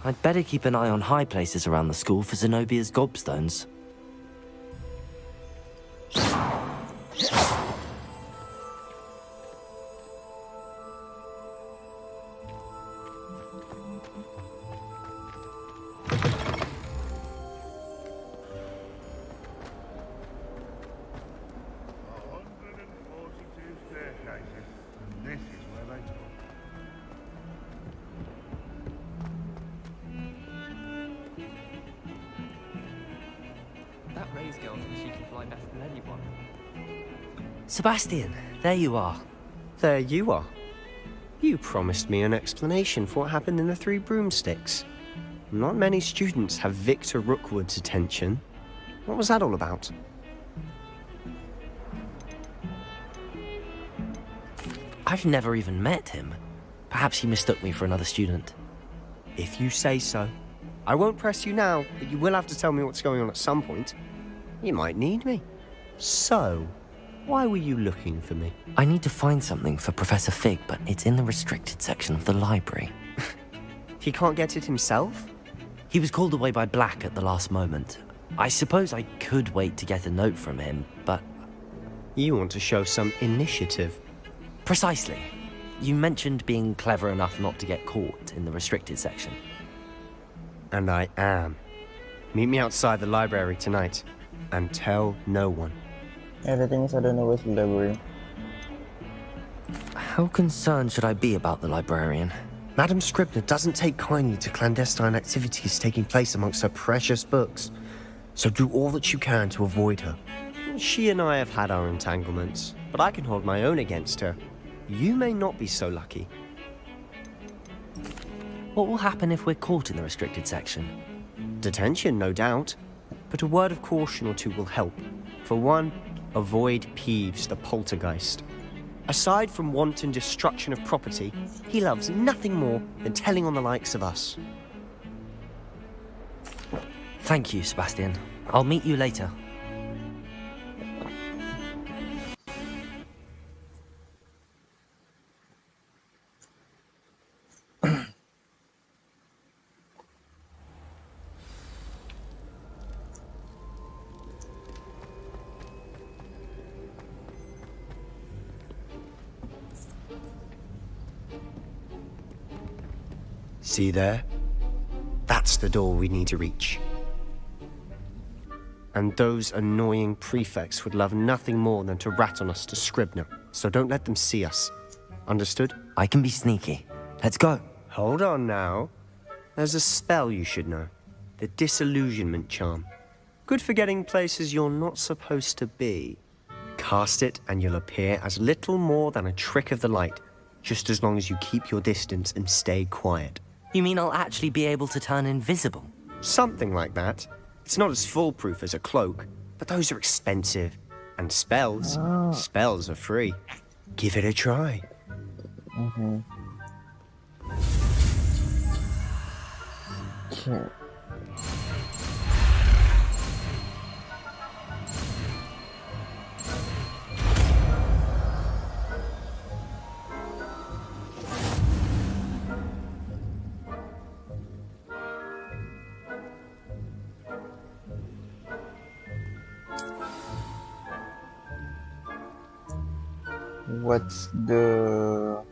I'd better keep an eye on high places around the school for Zenobia's gobstones. That Ray's girl thinks she can fly better than anyone. Sebastian, there you are. There you are. You promised me an explanation for what happened in the Three Broomsticks. Not many students have Victor Rookwood's attention. What was that all about? I've never even met him. Perhaps he mistook me for another student. If you say so. I won't press you now, but you will have to tell me what's going on at some point. You might need me. So, why were you looking for me? I need to find something for Professor Fig, but it's in the restricted section of the library. He can't get it himself? He was called away by Black at the last moment. I suppose I could wait to get a note from him, but... You want to show some initiative. Precisely. You mentioned being clever enough not to get caught in the restricted section. And I am. Meet me outside the library tonight, and tell no one. Yeah, the thing is, I don't know where's the library. How concerned should I be about the librarian? Madam Scribner doesn't take kindly to clandestine activities taking place amongst her precious books, so do all that you can to avoid her. She and I have had our entanglements, but I can hold my own against her. You may not be so lucky. What will happen if we're caught in the restricted section? Detention, no doubt, but a word of caution or two will help. For one, avoid Peeves, the poltergeist. Aside from wanton destruction of property, he loves nothing more than telling on the likes of us. Thank you, Sebastian. I'll meet you later. See there? That's the door we need to reach. And those annoying prefects would love nothing more than to rat on us to Scribner, so don't let them see us. Understood? I can be sneaky. Let's go. Hold on now. There's a spell you should know. The Disillusionment Charm. Good for getting places you're not supposed to be. Cast it and you'll appear as little more than a trick of the light, just as long as you keep your distance and stay quiet. You mean I'll actually be able to turn invisible? Something like that. It's not as foolproof as a cloak, but those are expensive. And spells? Spells are free. Give it a try. Okay. What's the...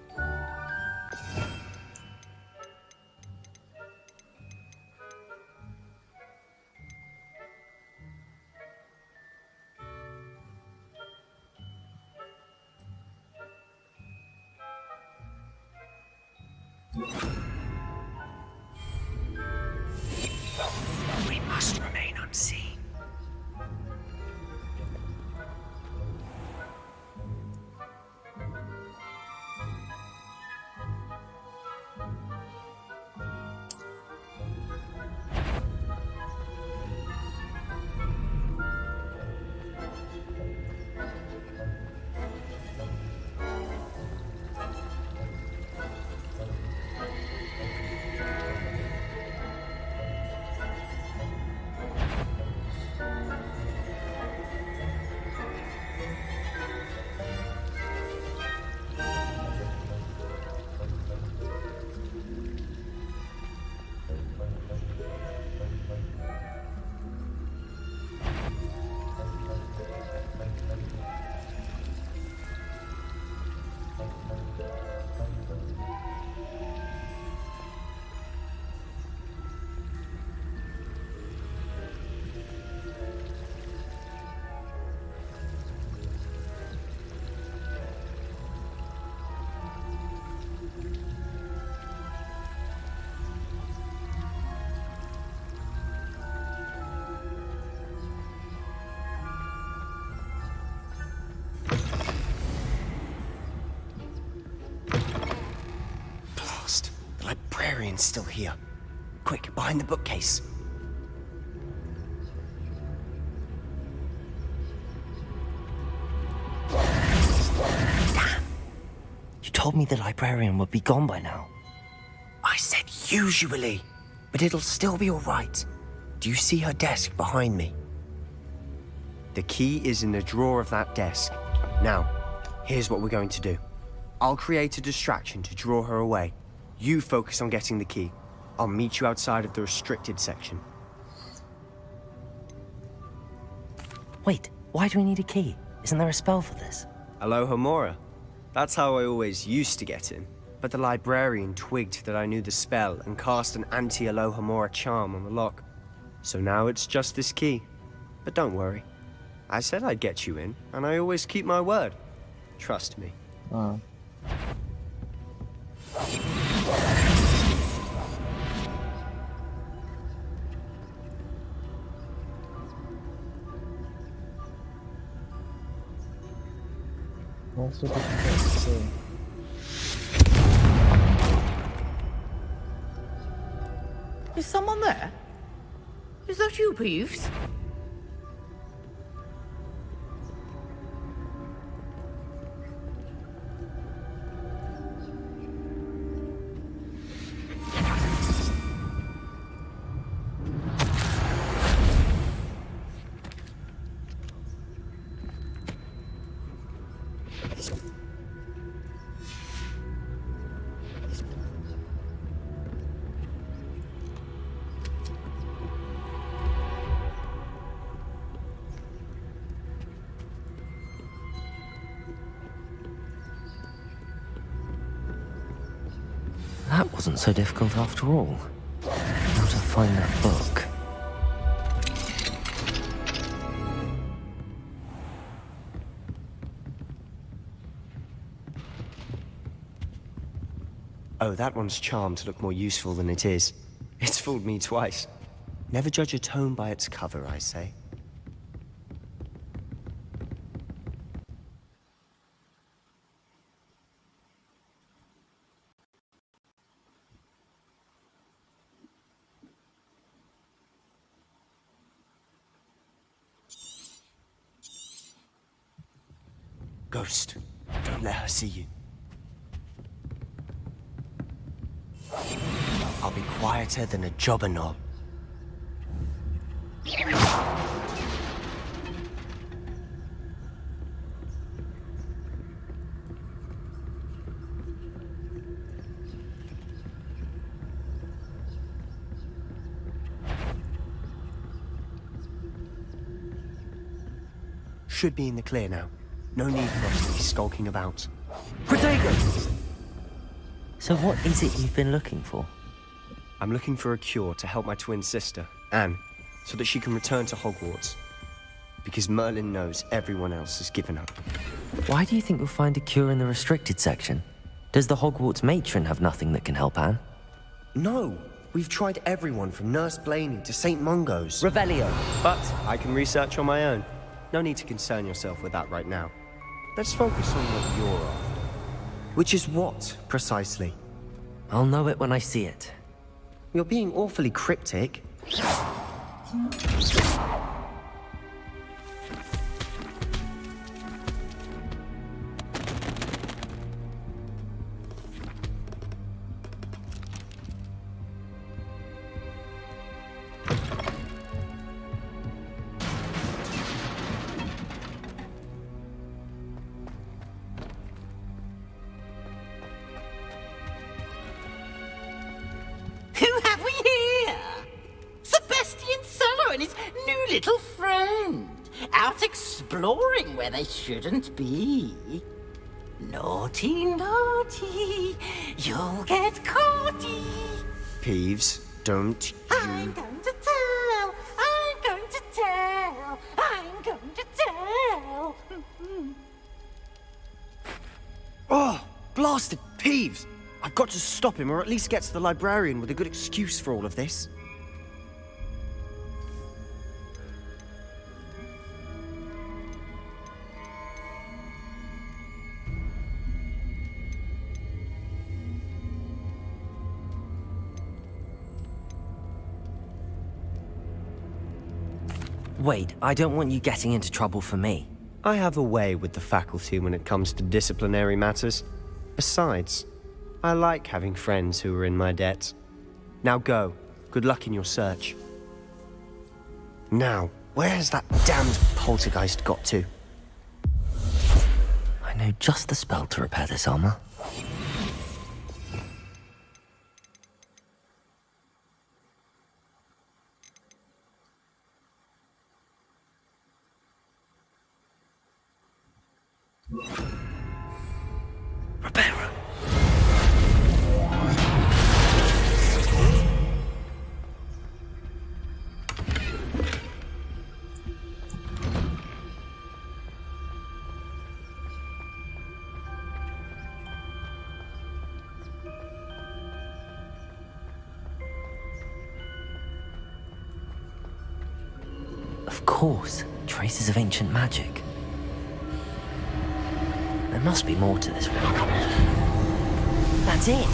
We must remain unseen. The librarian's still here. Quick, behind the bookcase. Damn! You told me the librarian would be gone by now. I said usually, but it'll still be all right. Do you see her desk behind me? The key is in the drawer of that desk. Now, here's what we're going to do. I'll create a distraction to draw her away. You focus on getting the key. I'll meet you outside of the restricted section. Wait, why do we need a key? Isn't there a spell for this? Alohomora. That's how I always used to get in. But the librarian twigged that I knew the spell and cast an anti-Alohomora charm on the lock. So now it's just this key. But don't worry. I said I'd get you in, and I always keep my word. Trust me. What's the difference? Is someone there? Is that you, Peeves? That wasn't so difficult after all. How to find that book. Oh, that one's charmed to look more useful than it is. It's fooled me twice. Never judge a tome by its cover, I say. Ghost, don't let her see you. I'll be quieter than a jobberknoll. Should be in the clear now. No need for us to be skulking about. Protego! So what is it you've been looking for? I'm looking for a cure to help my twin sister, Anne, so that she can return to Hogwarts. Because Merlin knows everyone else has given up. Why do you think you'll find a cure in the restricted section? Does the Hogwarts matron have nothing that can help Anne? No! We've tried everyone from Nurse Blaney to St. Mungo's. Revelio! But I can research on my own. No need to concern yourself with that right now. Let's focus on what you're after. Which is what, precisely? I'll know it when I see it. You're being awfully cryptic. Who have we here? Sebastian Cello and his new little friend. Out exploring where they shouldn't be. Naughty, naughty. You'll get caughty. Peeves, don't you... I'm going to tell. I'm going to tell. I'm going to tell. Oh, blasted Peeves! I've got to stop him, or at least get to the librarian with a good excuse for all of this. Wait, I don't want you getting into trouble for me. I have a way with the faculty when it comes to disciplinary matters. Besides, I like having friends who are in my debt. Now go. Good luck in your search. Now, where has that damned poltergeist got to? I know just the spell to repair this armor. bearer. Of course, traces of ancient magic. There must be more to this one. That's it!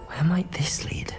Where might this lead?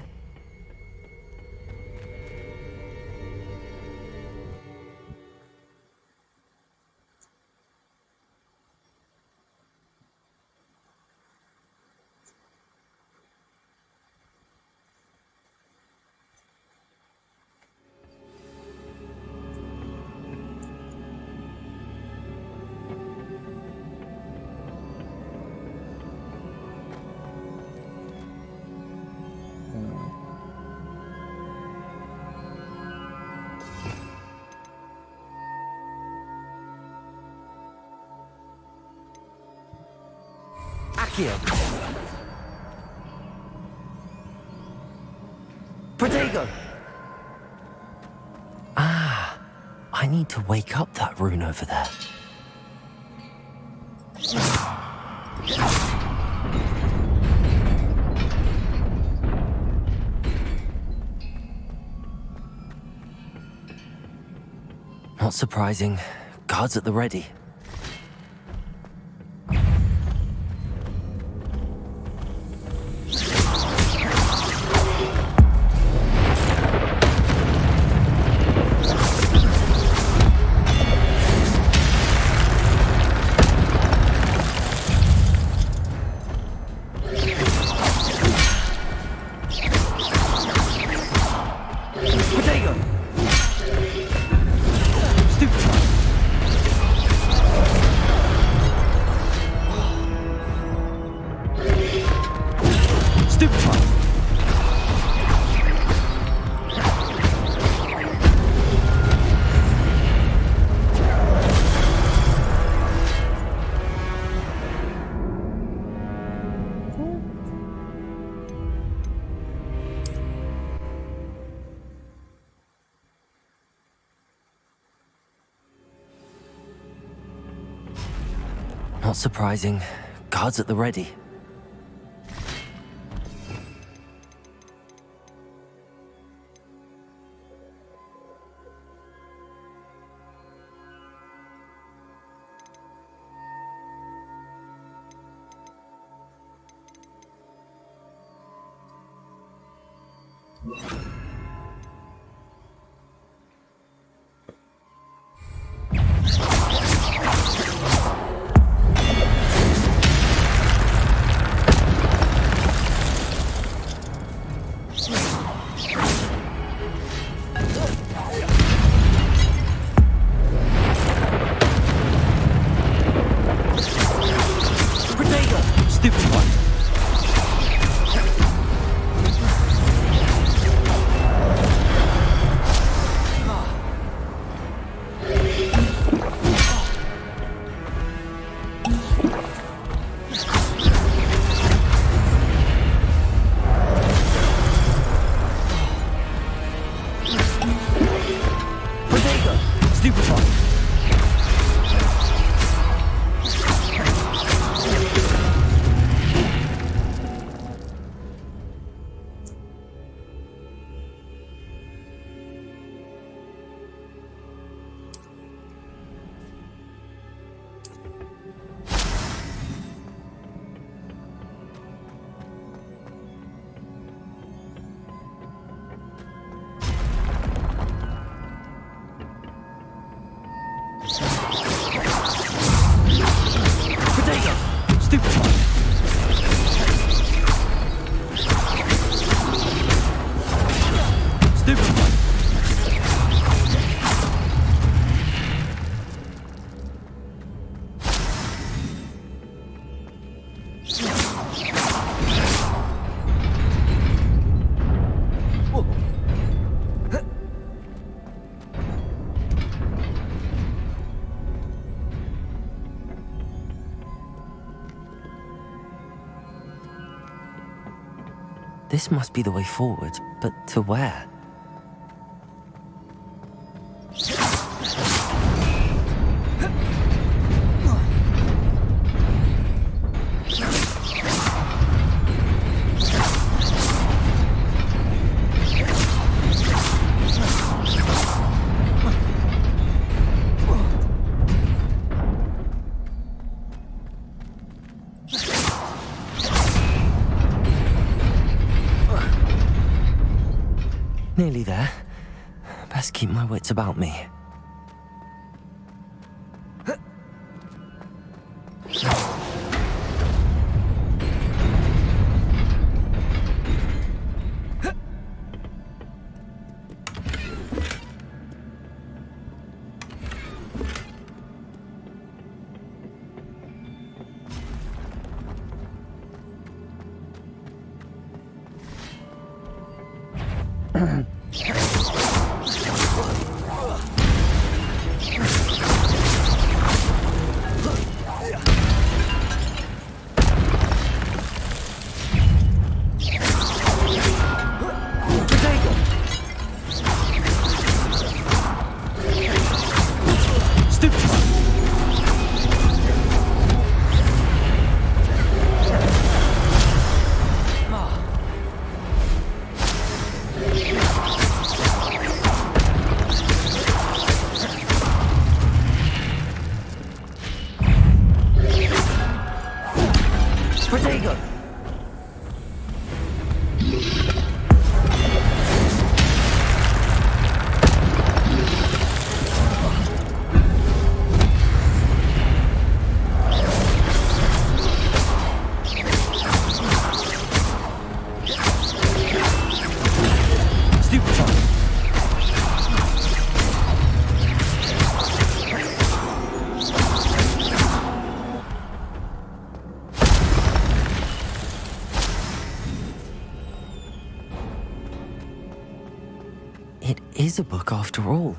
Accio! Protego! Ah, I need to wake up that rune over there. Not surprising. Guards at the ready. Not surprising. Guards at the ready. Stupefy! This must be the way forward, but to where? Nearly there. Best keep my wits about me. It is a book after all.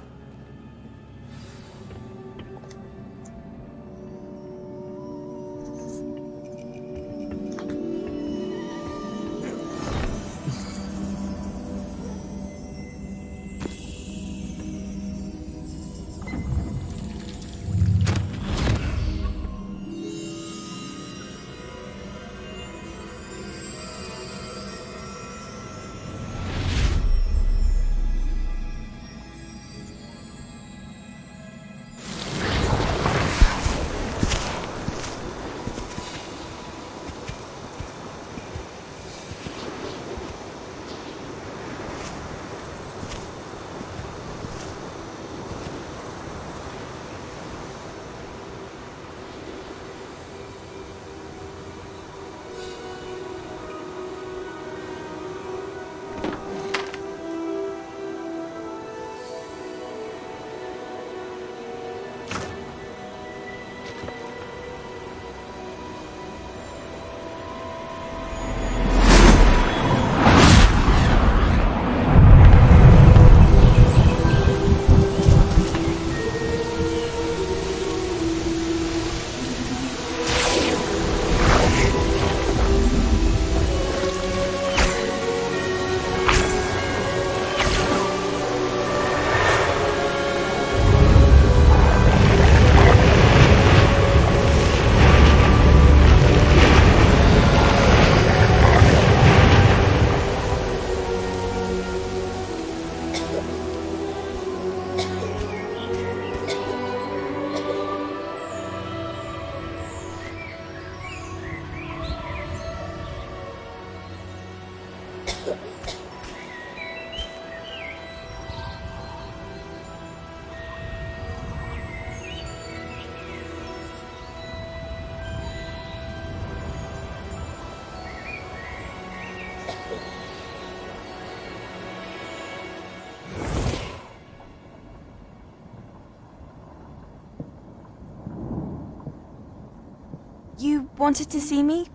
You wanted to see me?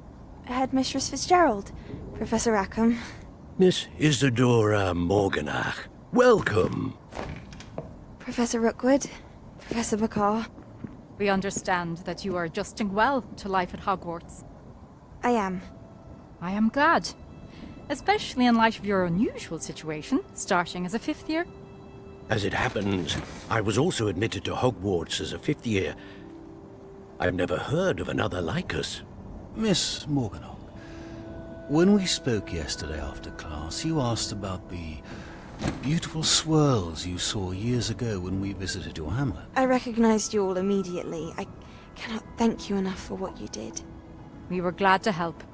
Headmistress Fitzgerald, Professor Rackham. Miss Isadora Morganach, welcome. Professor Rookwood, Professor Bakar. We understand that you are adjusting well to life at Hogwarts. I am. I am glad. Especially in light of your unusual situation, starting as a 5th year. As it happens, I was also admitted to Hogwarts as a 5th year. I've never heard of another like us. Miss Morganach, when we spoke yesterday after class, you asked about the beautiful swirls you saw years ago when we visited your hamlet. I recognized you all immediately. I cannot thank you enough for what you did. We were glad to help.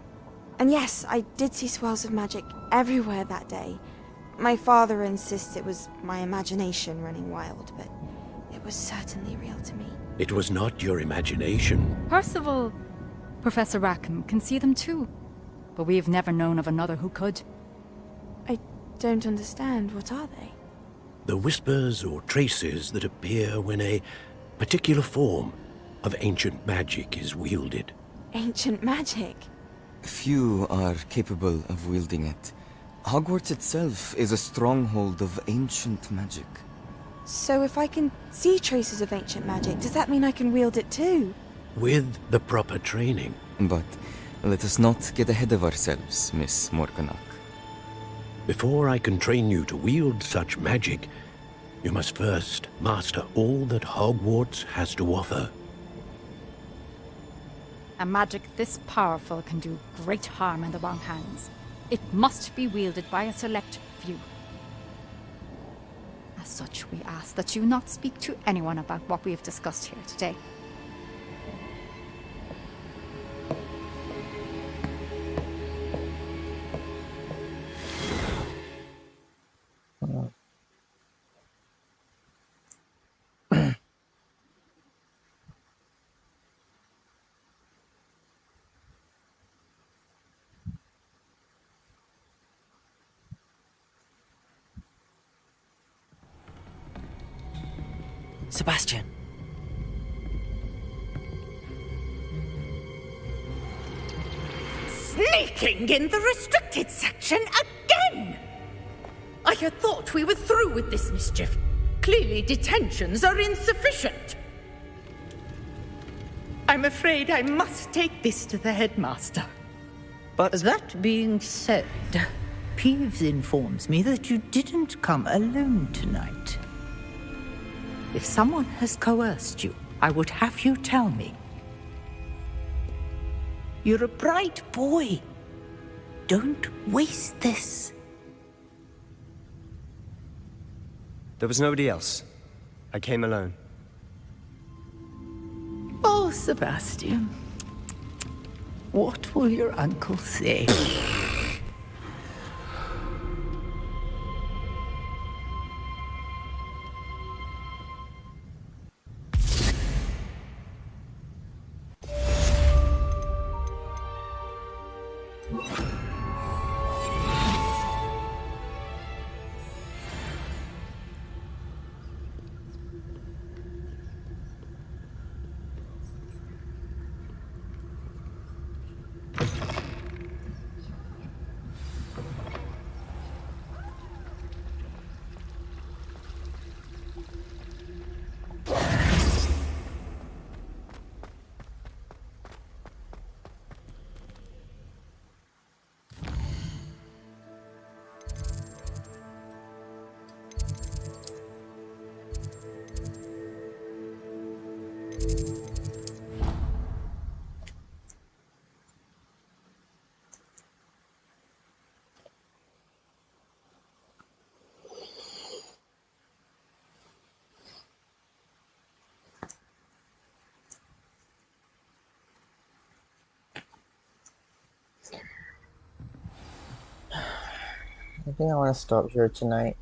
And yes, I did see swirls of magic everywhere that day. My father insists it was my imagination running wild, but it was certainly real to me. It was not your imagination. Percival, Professor Rackham can see them too. But we have never known of another who could. I don't understand. What are they? The whispers or traces that appear when a particular form of ancient magic is wielded. Ancient magic? Few are capable of wielding it. Hogwarts itself is a stronghold of ancient magic. So if I can see traces of ancient magic, does that mean I can wield it too? With the proper training. But let us not get ahead of ourselves, Miss Morganach. Before I can train you to wield such magic, you must first master all that Hogwarts has to offer. A magic this powerful can do great harm in the wrong hands. It must be wielded by a select few. As such, we ask that you not speak to anyone about what we have discussed here today. Sebastian. Sneaking in the restricted section again! I had thought we were through with this mischief. Clearly detentions are insufficient. I'm afraid I must take this to the headmaster. But that being said, Peeves informs me that you didn't come alone tonight. If someone has coerced you, I would have you tell me. You're a bright boy. Don't waste this. there was nobody else. I came alone. Oh, Sebastian. What will your uncle say? I think I want to stop here tonight.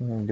Do